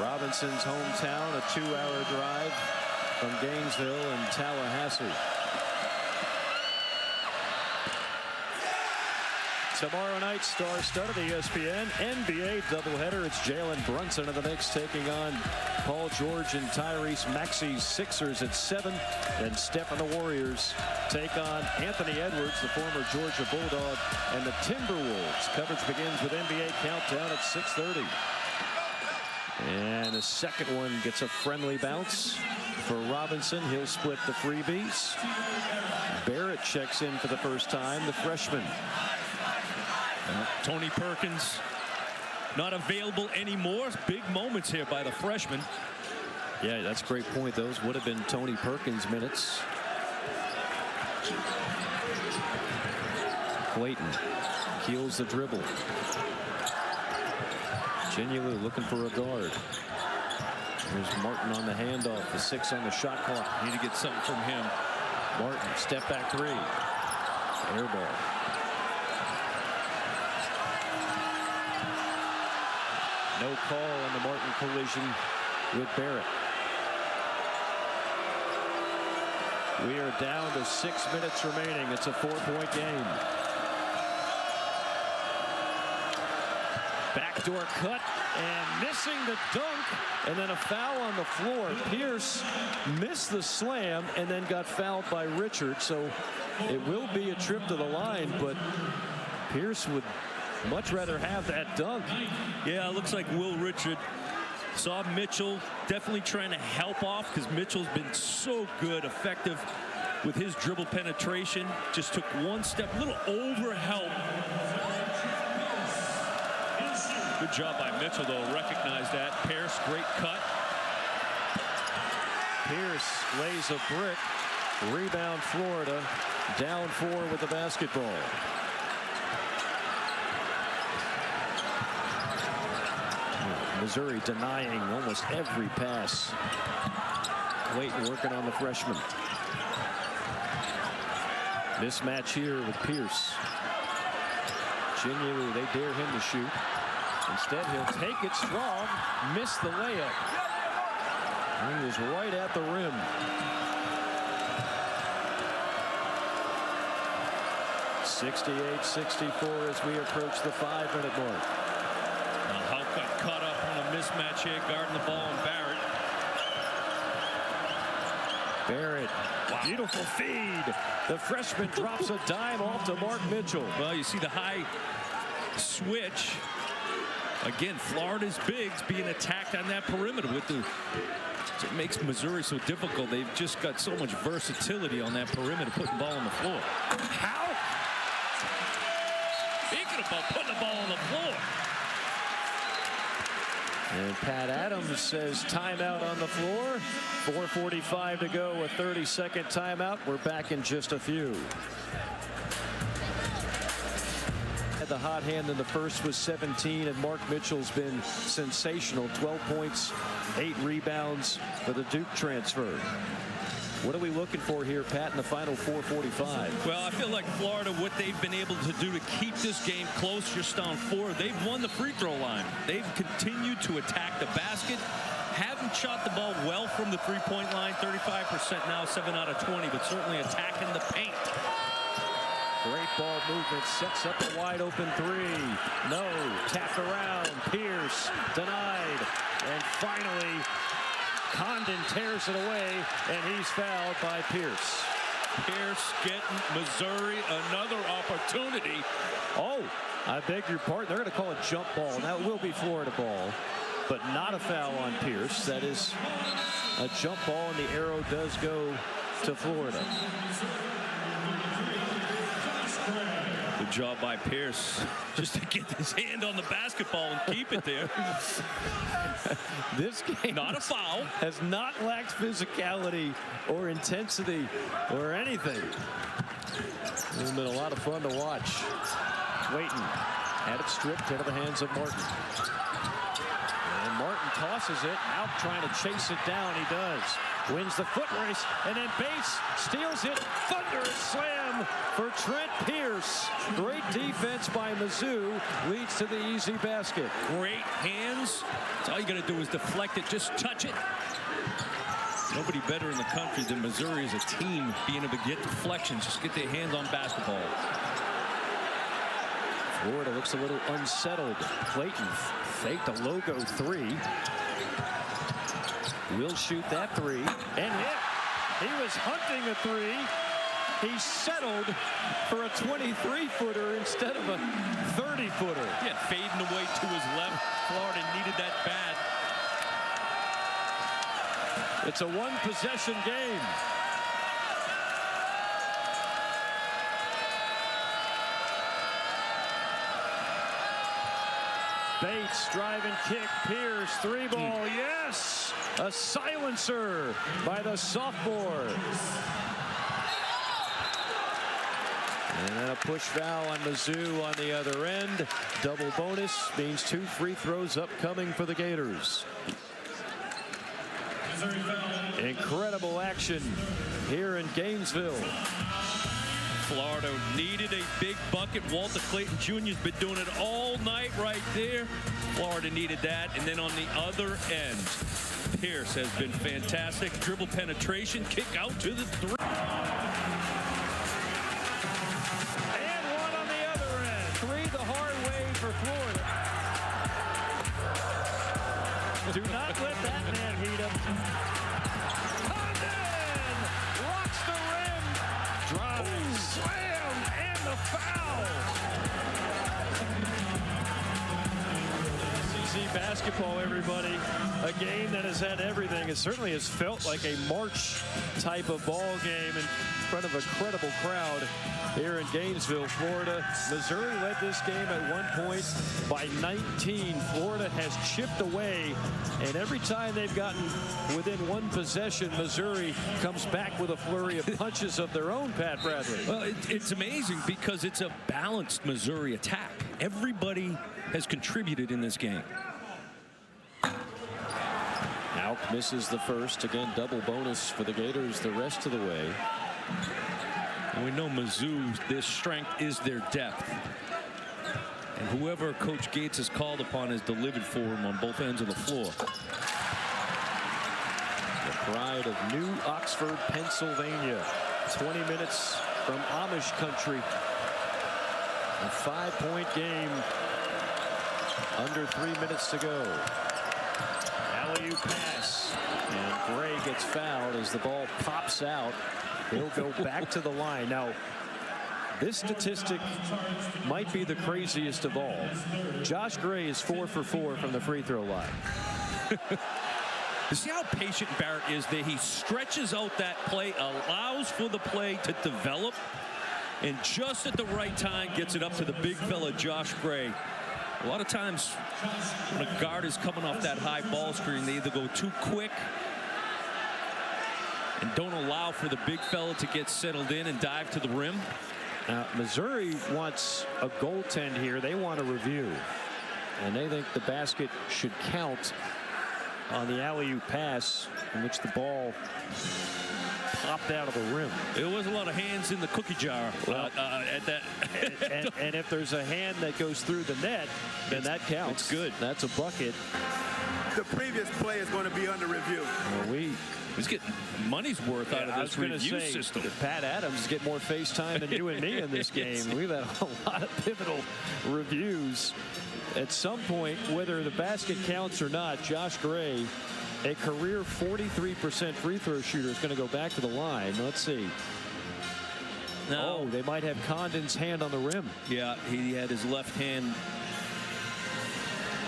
Robinson's hometown, a 2-hour drive from Gainesville and Tallahassee. Tomorrow night, star-studded ESPN NBA doubleheader. It's Jalen Brunson in the mix taking on Paul George and Tyrese Maxey. Sixers at 7. And Steph and the Warriors take on Anthony Edwards, the former Georgia Bulldog, and the Timberwolves. Coverage begins with NBA Countdown at 6:30. And the second one gets a friendly bounce for Robinson. He'll split the freebies. Barrett checks in for the first time, the freshman. Tony Perkins not available anymore. Big moments here by the freshman. Yeah, that's a great point. Those would have been Tony Perkins minutes. Clayton keels the dribble. Ginyolu looking for a guard. There's Martin on the handoff. The 6 on the shot clock. Need to get something from him. Martin, step back 3. Air ball. No call on the Martin collision with Barrett. We are down to 6 minutes remaining. It's a 4-point game. Backdoor cut and missing the dunk, and then a foul on the floor. Pierce missed the slam and then got fouled by Richard, so it will be a trip to the line, but Pierce would much rather have that dunk. Yeah, it looks like Will Richard saw Mitchell definitely trying to help off, because Mitchell's been so good, effective with his dribble penetration. Just took one step, a little over help. Good job by Mitchell, though. Recognize that. Pierce, great cut. Pierce lays a brick. Rebound Florida. Down 4 with the basketball. Missouri denying almost every pass. Clayton working on the freshman. Mismatch here with Pierce. Ginyolu, they dare him to shoot. Instead, he'll take it strong. Miss the layup. He was right at the rim. (68-64) as we approach the 5-minute mark. Hulk got caught up on a mismatch here, guarding the ball, and Barrett. Barrett, wow. Beautiful feed. The freshman drops a dime off to Mark Mitchell. Well, you see the high switch. Again, Florida's bigs being attacked on that perimeter with the. It makes Missouri so difficult. They've just got so much versatility on that perimeter, putting the ball on the floor. How? Speaking about putting the ball on the floor. And Pat Adams says timeout on the floor. 4:45 to go, a 30-second timeout. We're back in just a few. The hot hand in the first was 17, and Mark Mitchell's been sensational. 12 points, 8 rebounds for the Duke transfer. What are we looking for here, Pat, in the final 4:45? Well, I feel like Florida, what they've been able to do to keep this game close, just down 4, they've won the free throw line. They've continued to attack the basket. Haven't shot the ball well from the three-point line, 35% now, 7 out of 20, but certainly attacking the paint. Great ball movement, sets up a wide open 3. No, tapped around, Pierce denied, and finally Condon tears it away, and he's fouled by Pierce. Pierce getting Missouri another opportunity. Oh, I beg your pardon, they're going to call it jump ball. That will be Florida ball, but not a foul on Pierce. That is a jump ball, and the arrow does go to Florida. Good job by Pierce just to get his hand on the basketball and keep it there. This game not a foul. Has not lacked physicality or intensity or anything. It's been a lot of fun to watch. Clayton had it stripped into the hands of Martin. And Martin tosses it out, trying to chase it down. He does. Wins the foot race, and then Bates steals it. Thunderous slam for Trent Pierce. Great defense by Mizzou leads to the easy basket. Great hands. That's all you got to do is deflect it. Just touch it. Nobody better in the country than Missouri as a team being able to get deflections. Just get their hands on basketball. Florida looks a little unsettled. Clayton faked a logo 3. Will shoot that 3 and hit. He was hunting a 3. He settled for a 23-footer instead of a 30-footer. Yeah, fading away to his left. Florida needed that bad. It's a one-possession game. Bates driving kick. Pierce, 3-ball. Yes! A silencer by the sophomore. And then a push foul on Mizzou on the other end. Double bonus means 2 free throws upcoming for the Gators. Incredible action here in Gainesville. Florida needed a big bucket. Walter Clayton Jr. has been doing it all night right there. Florida needed that. And then on the other end, Pierce has been fantastic. Dribble penetration, kick out to the 3. And one on the other end. 3 the hard way for Florida. Do not let that man heat him. Condon rocks the rim. Drive, slam, and the foul. SEC basketball, everybody. A game that has had everything. It certainly has felt like a March type of ball game in front of a credible crowd here in Gainesville, Florida. Missouri led this game at one point by 19. Florida has chipped away, and every time they've gotten within one possession, Missouri comes back with a flurry of punches of their own, Pat Bradley. Well, it's amazing because it's a balanced Missouri attack. Everybody has contributed in this game. Now misses the first. Again, double bonus for the Gators the rest of the way. And we know Mizzou, their strength is their depth. And whoever Coach Gates has called upon has delivered for him on both ends of the floor. The pride of New Oxford, Pennsylvania. 20 minutes from Amish country. A 5-point game. Under 3 minutes to go. Alley-oop pass. And Gray gets fouled as the ball pops out. He'll go back to the line. Now, this statistic might be the craziest of all. Josh Gray is 4 for 4 from the free throw line. You see how patient Barrett is there? He stretches out that play, allows for the play to develop, and just at the right time gets it up to the big fella, Josh Gray. A lot of times when a guard is coming off that high ball screen, they either go too quick and don't allow for the big fella to get settled in and dive to the rim. Now, Missouri wants a goaltend here. They want a review. And they think the basket should count on the alley-oop pass in which the ball popped out of the rim. There was a lot of hands in the cookie jar at that. and if there's a hand that goes through the net, then that counts. It's good. That's a bucket. The previous play is going to be under review. Well, he's getting money's worth out of this review system. Pat Adams get more face time than you and me in this game. We've had a lot of pivotal reviews. At some point, whether the basket counts or not, Josh Gray, a career 43% free throw shooter, is going to go back to the line. Let's see. No. Oh, they might have Condon's hand on the rim. Yeah, he had his left hand.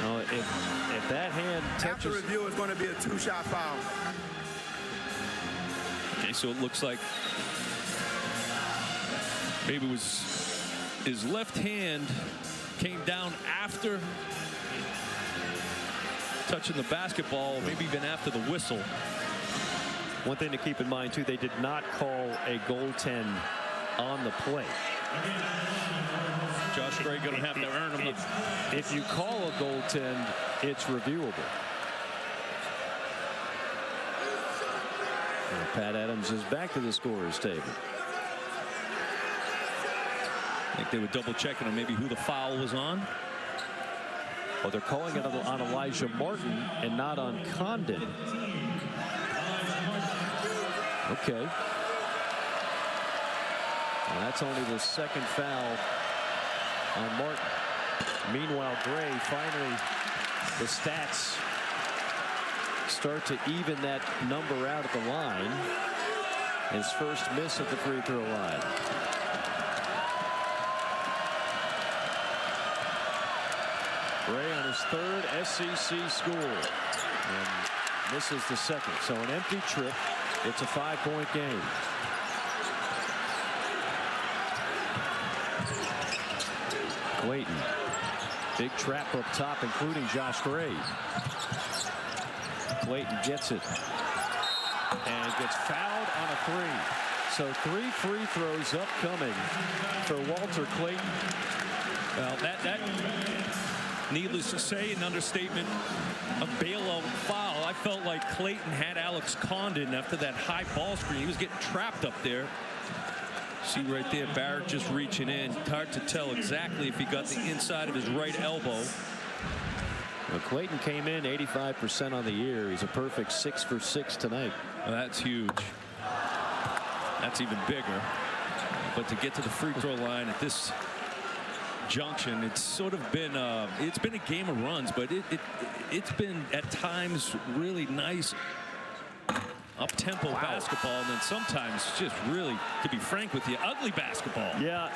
Oh, if that hand touches... After review, it's going to be a 2-shot foul. Okay, so it looks like maybe it was his left hand came down after touching the basketball, maybe even after the whistle. One thing to keep in mind, too, they did not call a goaltend on the play. Josh Gray going to have to earn him. If you call a goaltend, it's reviewable. And Pat Adams is back to the scorer's table. I think they were double checking on maybe who the foul was on. Well, they're calling it on Elijah Martin and not on Condon. Okay. And that's only the second foul on Martin. Meanwhile, Gray finally, the stats start to even that number out at the line. His first miss at the free throw line. Gray on his third SEC score. And misses the second. So an empty trip. It's a 5-point game. Clayton Big trap up top, including Josh Gray. Clayton gets it and gets fouled on a three. So 3 free throws upcoming for Walter Clayton. Well, that needless to say, an understatement, a bailout foul. I felt like Clayton had Alex Condon after that high ball screen. He was getting trapped up there. See right there, Barrett just reaching in. Hard to tell exactly if he got the inside of his right elbow. Well, Clayton came in 85% on the year. He's a perfect 6 for 6 tonight. Well, that's huge. That's even bigger. But to get to the free throw line at this junction, it's sort of been it's been a game of runs, but it's been at times really nice up-tempo basketball, and then sometimes just really, to be frank with you, ugly basketball. Yeah,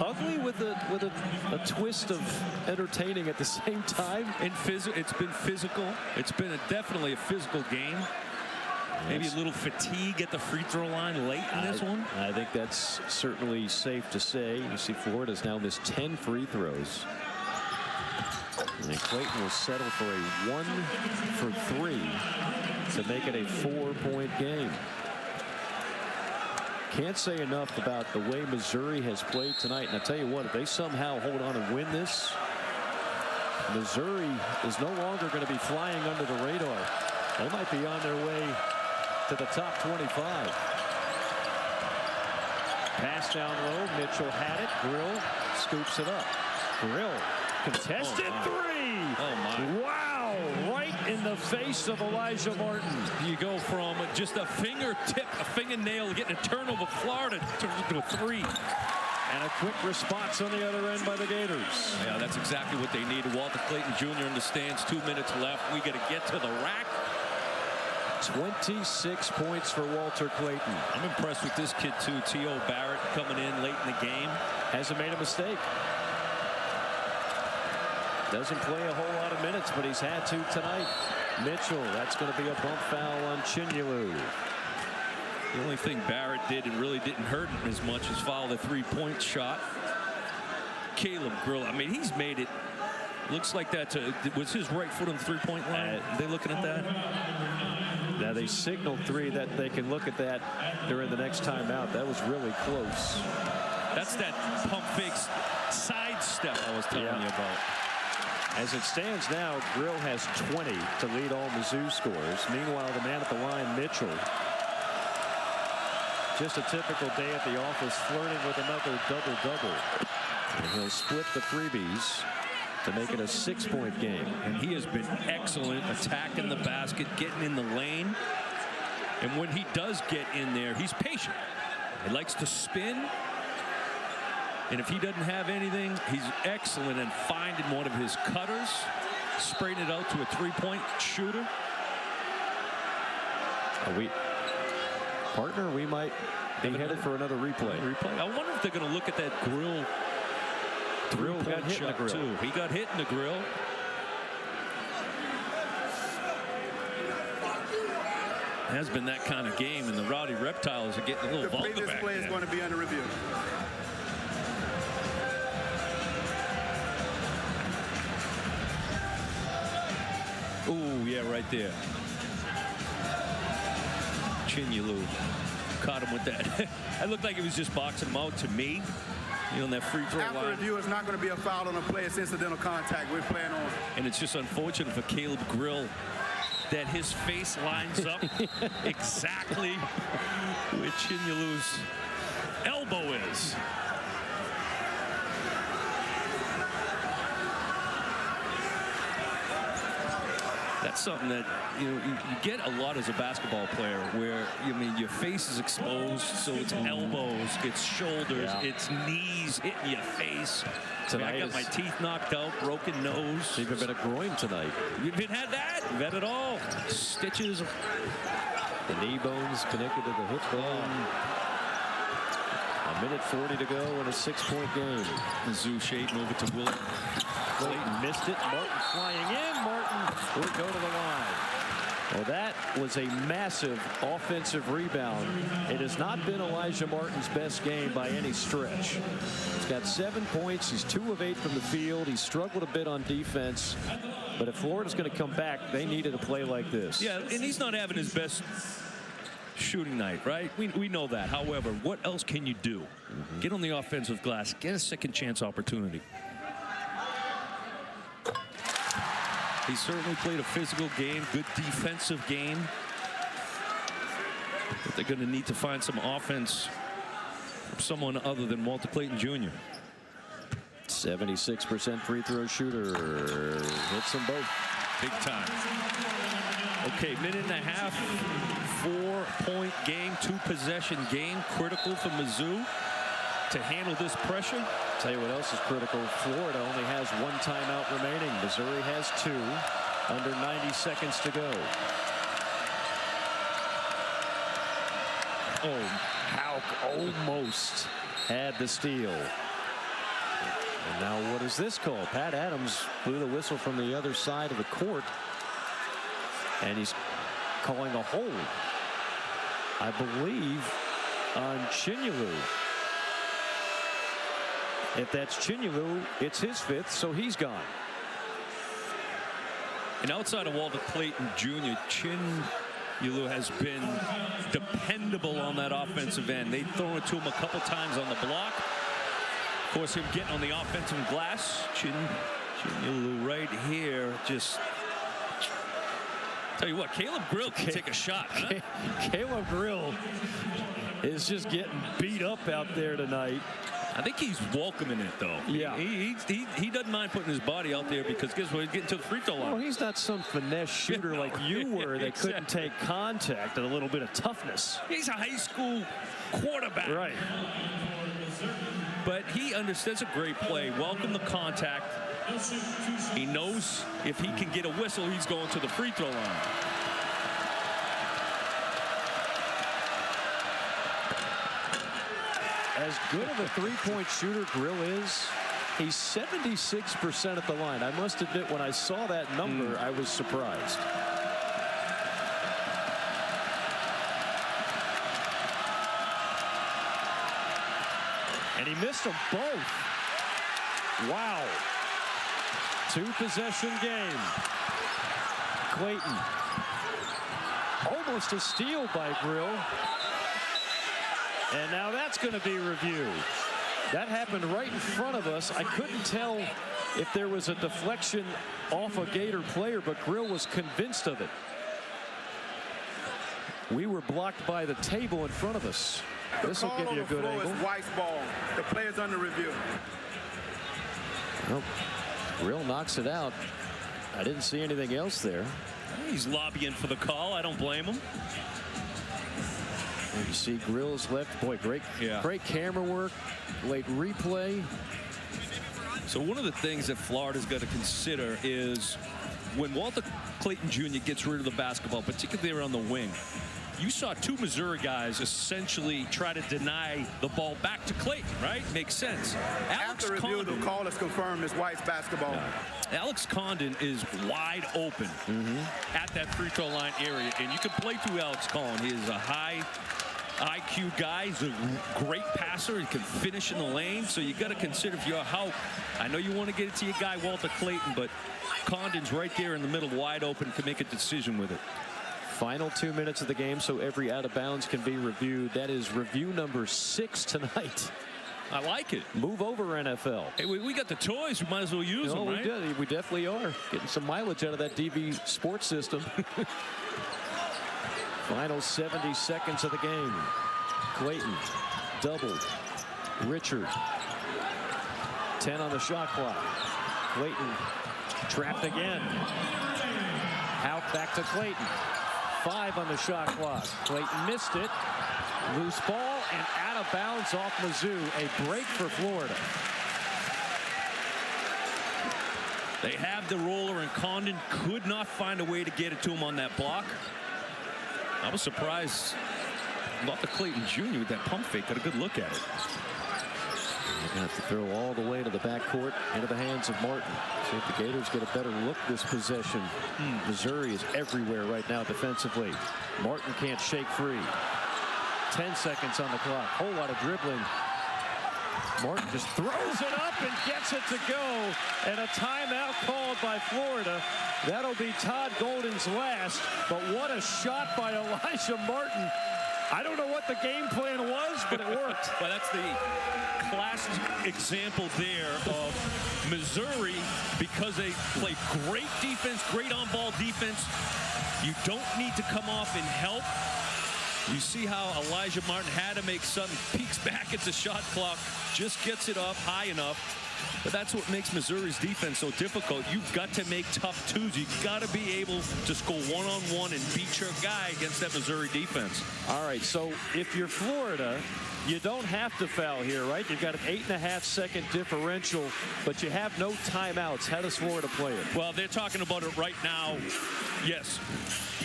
ugly with a twist of entertaining at the same time. And it's been physical. It's been definitely a physical game. Maybe a little fatigue at the free throw line late in this one. I think that's certainly safe to say. You see Florida's now missed 10 free throws. And Clayton will settle for a 1 for 3 to make it a 4-point game. Can't say enough about the way Missouri has played tonight. And I tell you what, if they somehow hold on and win this, Missouri is no longer going to be flying under the radar. They might be on their way to the top 25. Pass down low. Mitchell had it. Grill scoops it up. Grill contested three. Oh my. Wow. Right in the face of Elijah Martin. You go from just a fingertip, a fingernail, getting a turnover, Florida to a three. And a quick response on the other end by the Gators. Yeah, that's exactly what they needed. Walter Clayton Jr. understands 2 minutes left. We got to get to the rack. 26 points for Walter Clayton. I'm impressed with this kid too. T.O. Barrett coming in late in the game. Hasn't made a mistake. Doesn't play a whole lot of minutes, but he's had to tonight. Mitchell, that's going to be a bump foul on Chinyelu. The only thing Barrett did and really didn't hurt him as much as foul the three-point shot. Caleb Grill, I mean, he's made it. Looks like that was his right foot on the three-point line. Are they looking at that? Now they signaled three that they can look at that during the next timeout. That was really close. That's that pump fake side step I was telling you about. As it stands now, Grill has 20 to lead all Mizzou scores. Meanwhile, the man at the line, Mitchell, just a typical day at the office, flirting with another double-double. And he'll split the freebies to make it a 6-point game. And he has been excellent attacking the basket, getting in the lane. And when he does get in there, he's patient. He likes to spin. And if he doesn't have anything, he's excellent in finding one of his cutters, spraying it out to a three-point shooter. Partner, we might be headed for another replay. I wonder if they're going to look at that Grill. Grill got hit in the grill. Too. He got hit in the grill. Has been that kind of game, and the Rowdy Reptiles are getting a little vulgar back there. The previous play is going to be under review. Ooh, yeah, right there. Chinyelu caught him with that. It looked like he was just boxing him out to me. You know, on that free throw line. After review, it's not going to be a foul on a play. It's incidental contact. We're playing on. And it's just unfortunate for Caleb Grill that his face lines up exactly where Chinyelu's elbow is. That's something that you get a lot as a basketball player, where your face is exposed, so it's elbows, it's shoulders, it's knees hitting your face. I got my teeth knocked out, broken nose. Even been a groin tonight. You've had that? You've had it all. Stitches. The knee bones connected to the hip bone. A minute 40 to go in a 6-point game. Mizzou shading over to Will. Clayton missed it. Martin flying in. Martin will go to the line. Well, that was a massive offensive rebound. It has not been Elijah Martin's best game by any stretch. He's got 7 points. He's 2 of 8 from the field. He's struggled a bit on defense. But if Florida's going to come back, they needed a play like this. Yeah, and he's not having his best shooting night, right? We know that. However, what else can you do? Get on the offensive glass. Get a second chance opportunity. He certainly played a physical game, good defensive game. But they're going to need to find some offense from someone other than Walter Clayton Jr. 76% free throw shooter. Hits them both. Big time. Okay, minute and a half. 4-point game, 2-possession game. Critical for Mizzou to handle this pressure. Tell you what else is critical. Florida only has 1 timeout remaining. Missouri has 2. Under 90 seconds to go. Oh, Hauk almost had the steal. And now what is this call? Pat Adams blew the whistle from the other side of the court. And he's calling a hold, I believe, on Chinyelu. If that's Chinyelu, it's his 5th, so he's gone. And outside of Walter Clayton Jr., Chinyelu has been dependable on that offensive end. They've thrown it to him a couple times on the block. Of course, him getting on the offensive glass. Chinyelu right here. Just tell you what, Caleb Grill can take a shot. Huh? Caleb Grill is just getting beat up out there tonight. I think he's welcoming it, though. Yeah. He doesn't mind putting his body out there because guess what? He's getting to the free throw line. Well, he's not some finesse shooter like you were that couldn't take contact and a little bit of toughness. He's a high school quarterback. Right. But he understands a great play. Welcome the contact. He knows if he can get a whistle, he's going to the free throw line. As good of a 3-point shooter Grill is, he's 76% at the line. I must admit, when I saw that number, I was surprised. And he missed them both. Wow. 2-possession game. Clayton. Almost a steal by Grill. And now that's going to be reviewed. That happened right in front of us. I couldn't tell if there was a deflection off a Gator player, but Grill was convinced of it. We were blocked by the table in front of us. This will give you a good angle. White's ball. The player's under review. Well, Grill knocks it out. I didn't see anything else there. He's lobbying for the call. I don't blame him. And you see Grill's left. Boy, great camera work. Late replay. So one of the things that Florida's got to consider is when Walter Clayton Jr. gets rid of the basketball, particularly around the wing, you saw 2 Missouri guys essentially try to deny the ball back to Clayton, right? Makes sense. After review, the call is confirmed as White's basketball. Alex Condon is wide open at that free throw line area, and you can play through Alex Condon. He is a high IQ guy. He's a great passer. He can finish in the lane. So you got to consider if you're Hauk. I know you want to get it to your guy Walter Clayton, but Condon's right there in the middle, wide open, can make a decision with it. Final 2 minutes of the game, so every out of bounds can be reviewed. That is review number 6 tonight. I like it. Move over, NFL. Hey, we got the toys. We might as well use them, right? We definitely are. Getting some mileage out of that DB sports system. Final 70 seconds of the game. Clayton, doubled. Richard. 10 on the shot clock. Clayton trapped again. Hauk back to Clayton. 5 on the shot clock. Clayton missed it. Loose ball and out of bounds off Mizzou. A break for Florida. They have the roller, and Condon could not find a way to get it to him on that block. I was surprised about the Clayton Jr. with that pump fake. Got a good look at it. Have to throw all the way to the backcourt into the hands of Martin. See if the Gators get a better look this possession. Missouri is everywhere right now defensively. Martin can't shake free. 10 seconds on the clock. Whole lot of dribbling. Martin just throws it up and gets it to go. And a timeout called by Florida. That'll be Todd Golden's last. But what a shot by Elijah Martin. I don't know what the game plan was, but it worked. Well, that's the classic example there of Missouri, because they play great defense, great on-ball defense. You don't need to come off and help. You see how Elijah Martin had to make something, peeks back at the shot clock, just gets it up high enough. But that's what makes Missouri's defense so difficult. You've got to make tough twos. You've got to be able to score one-on-one and beat your guy against that Missouri defense. All right, so if you're Florida, you don't have to foul here, right? You've got an 8.5-second differential, but you have no timeouts. How does Florida play it? Well, they're talking about it right now. Yes.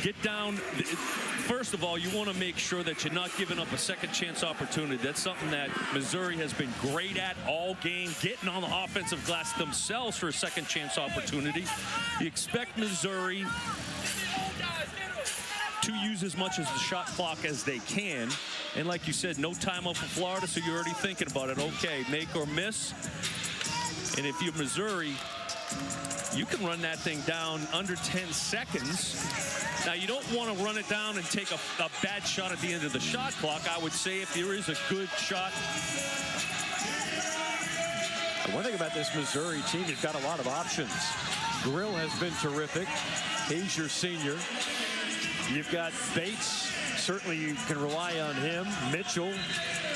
Get down. First of all, you want to make sure that you're not giving up a second chance opportunity. That's something that Missouri has been great at all game, getting on the offensive glass themselves for a second chance opportunity. You expect Missouri to use as much of the shot clock as they can. And like you said, no timeout for Florida, so you're already thinking about it. Okay, make or miss. And if you're Missouri, you can run that thing down under 10 seconds. Now, you don't want to run it down and take a bad shot at the end of the shot clock. I would say if there is a good shot. One thing about this Missouri team, you've got a lot of options. Grill has been terrific. He's your senior. You've got Bates. Certainly you can rely on him. Mitchell.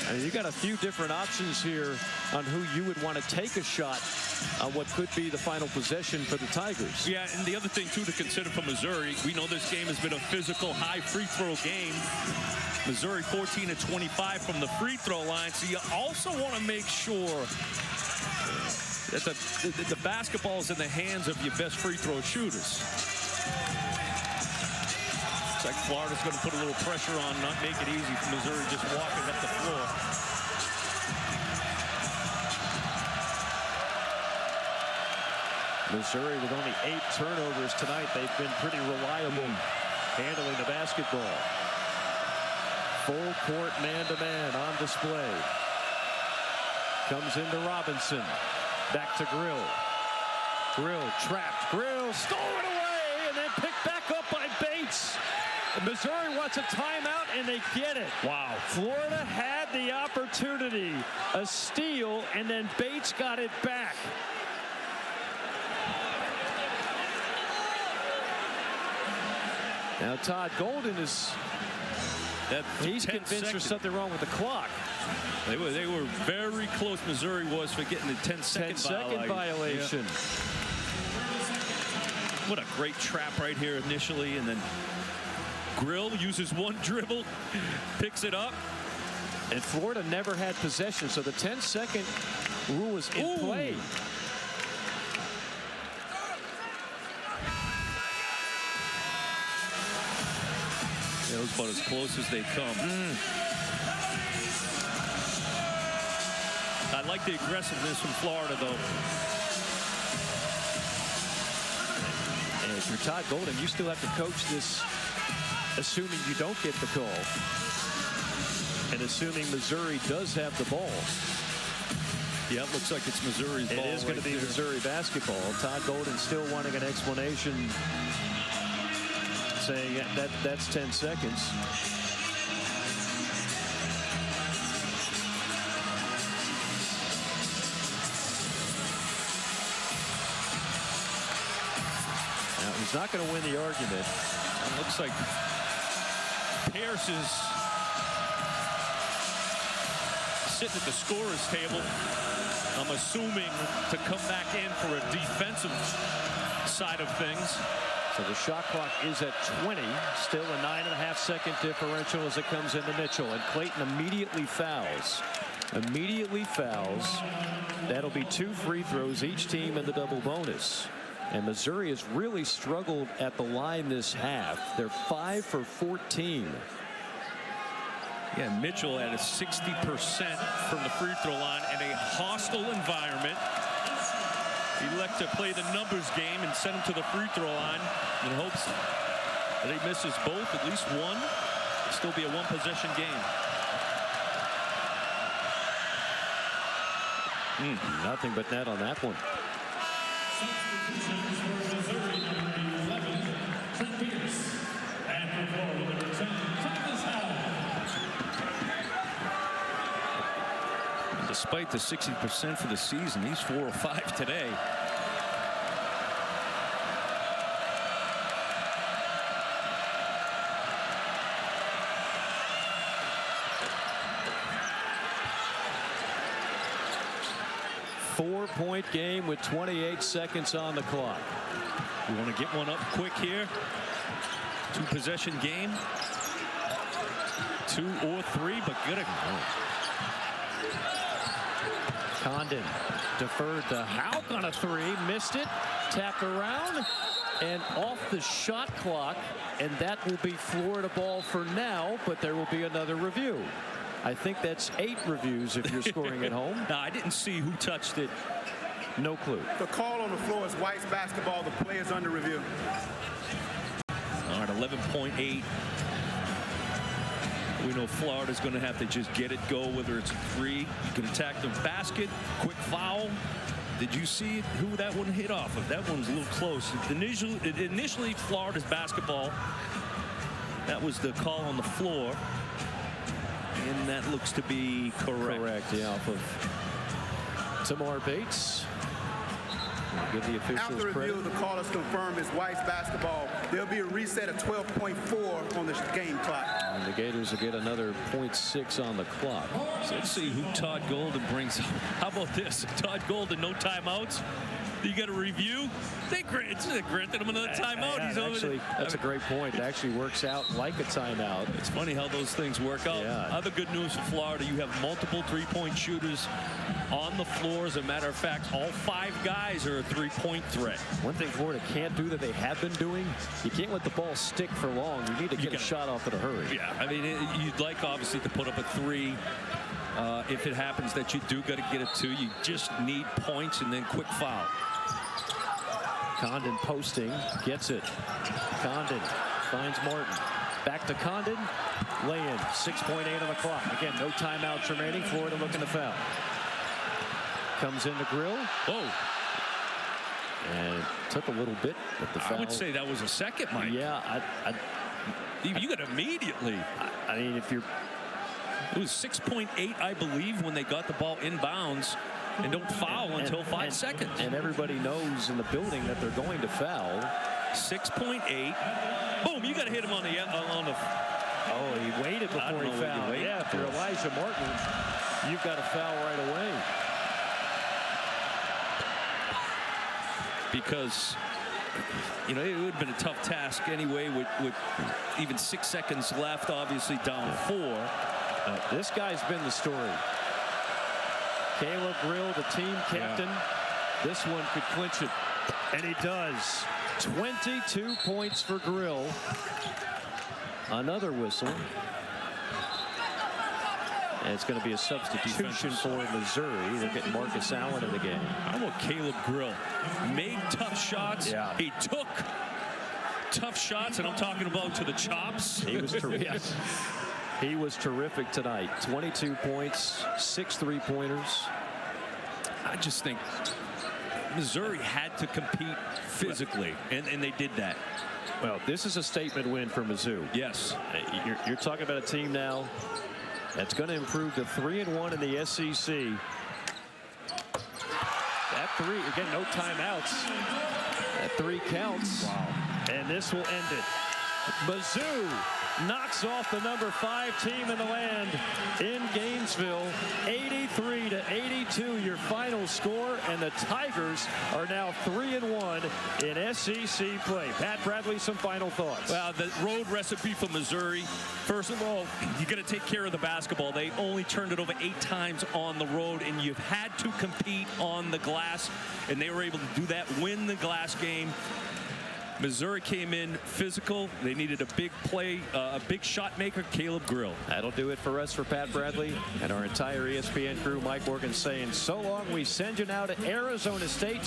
I mean, you've got a few different options here on who you would want to take a shot on what could be the final possession for the Tigers. Yeah, and the other thing, too, to consider for Missouri, we know this game has been a physical, high free throw game. Missouri 14 of 25 from the free throw line. So you also want to make sure that the basketball is in the hands of your best free throw shooters. Looks like Florida's going to put a little pressure on, not make it easy for Missouri just walking up the floor. Missouri with only 8 turnovers tonight. They've been pretty reliable handling the basketball. Full court man-to-man on display. Comes into Robinson. Back to Grill. Grill trapped. Grill stolen away and then picked back up by Bates. Missouri wants a timeout and they get it. Wow. Florida had the opportunity. A steal and then Bates got it back. Now Todd Golden is he's convinced there's something wrong with the clock. They were very close. Missouri was for getting the 10-second violation. Yeah. What a great trap right here initially, and then Grill uses one dribble, picks it up. And Florida never had possession, so the 10-second rule is in play. It was about as close as they come. I like the aggressiveness from Florida, though. And if you're Todd Golden, you still have to coach this, assuming you don't get the call. And assuming Missouri does have the ball. Yeah, it looks like it's Missouri's ball. It is going to be Missouri basketball. Todd Golden still wanting an explanation, saying that's 10 seconds. Now, he's not going to win the argument. It looks like Pierce is sitting at the scorer's table, I'm assuming, to come back in for a defensive side of things. So the shot clock is at 20. Still a 9.5-second differential as it comes into Mitchell. And Clayton immediately fouls. That'll be 2 free throws, each team in the double bonus. And Missouri has really struggled at the line this half. They're 5 for 14. Yeah, Mitchell at a 60% from the free throw line in a hostile environment. Elect to play the numbers game and send him to the free throw line in hopes that he misses both, at least one. It'll still be a one-possession game. Nothing but net on that one. And despite the 60% for the season, he's 4 or 5 today. Four-point game with 28 seconds on the clock. We want to get one up quick here. 2-possession game. 2 or 3, but good. Condon deferred to Hauk on a 3, missed it, tapped around and off the shot clock, and that will be Florida ball for now, but there will be another review. I think that's 8 reviews if you're scoring at home. No, I didn't see who touched it. No clue. The call on the floor is White's basketball. The play is under review. All right, 11.8. We know Florida's going to have to just get it go, whether it's a 3. You can attack the basket, quick foul. Did you see who that one hit off of? That one was a little close. Initially Florida's basketball. That was the call on the floor. And that looks to be correct. Correct, yeah, off of Tamar Bates. We'll give the officials After credit. review, the call is confirmed is White's basketball. There'll be a reset of 12.4 on the game clock. And the Gators will get another 0.6 on the clock. So let's see who Todd Golden brings. How about this? Todd Golden, no timeouts. You got a review. They granted him another timeout. Yeah, He's over actually, there. that's a great point. It actually works out like a timeout. It's funny how those things work out. Yeah. Other good news for Florida, you have multiple three-point shooters on the floor. As a matter of fact, all 5 guys are a three-point threat. One thing Florida can't do that they have been doing, you can't let the ball stick for long. You need to get a shot off in a hurry. Yeah, I mean, you'd like obviously to put up a 3. If it happens that you do got to get a 2, you just need points and then quick foul. Condon posting, gets it. Condon finds Martin. Back to Condon. Lay-in, 6.8 on the clock. Again, no timeouts remaining. Florida looking to foul. Comes in the grill. Whoa. And took a little bit, but the foul. I would say that was a second, Mike. Yeah, You got immediately. I mean, if you're... It was 6.8, I believe, when they got the ball inbounds. And don't foul until 5 seconds. And everybody knows in the building that they're going to foul. 6.8. Boom, you got to hit him on the Oh, he waited before he fouled. Yeah, if you're Elijah Martin, you've got to foul right away. Because, you know, it would have been a tough task anyway with even 6 seconds left, obviously down 4. This guy's been the story. Caleb Grill, the team captain. Yeah. This one could clinch it. And he does. 22 points for Grill. Another whistle. And it's going to be a substitution for Missouri. They're getting Marcus Allen in the game. How about Caleb Grill? Made tough shots. Yeah. He took tough shots, and I'm talking about to the chops. He was terrific. Yes. He was terrific tonight. 22 points, 6 3-pointers. I just think Missouri had to compete physically, and they did that. Well, this is a statement win for Mizzou. Yes. You're talking about a team now that's going to improve to 3-1 in the SEC. That 3, again, no timeouts. That 3 counts. Wow. And this will end it. Mizzou knocks off the number 5 team in the land in Gainesville, 83-82 your final score, and the Tigers are now 3-1 in SEC play. Pat Bradley, some final thoughts. Well, the road recipe for Missouri, first of all, you got to take care of the basketball. They only turned it over 8 times on the road, and you've had to compete on the glass, and they were able to do that, win the glass game. Missouri came in physical. They needed a big play, a big shot maker, Caleb Grill. That'll do it for us, for Pat Bradley and our entire ESPN crew. Mike Morgan saying so long. We send you now to Arizona State.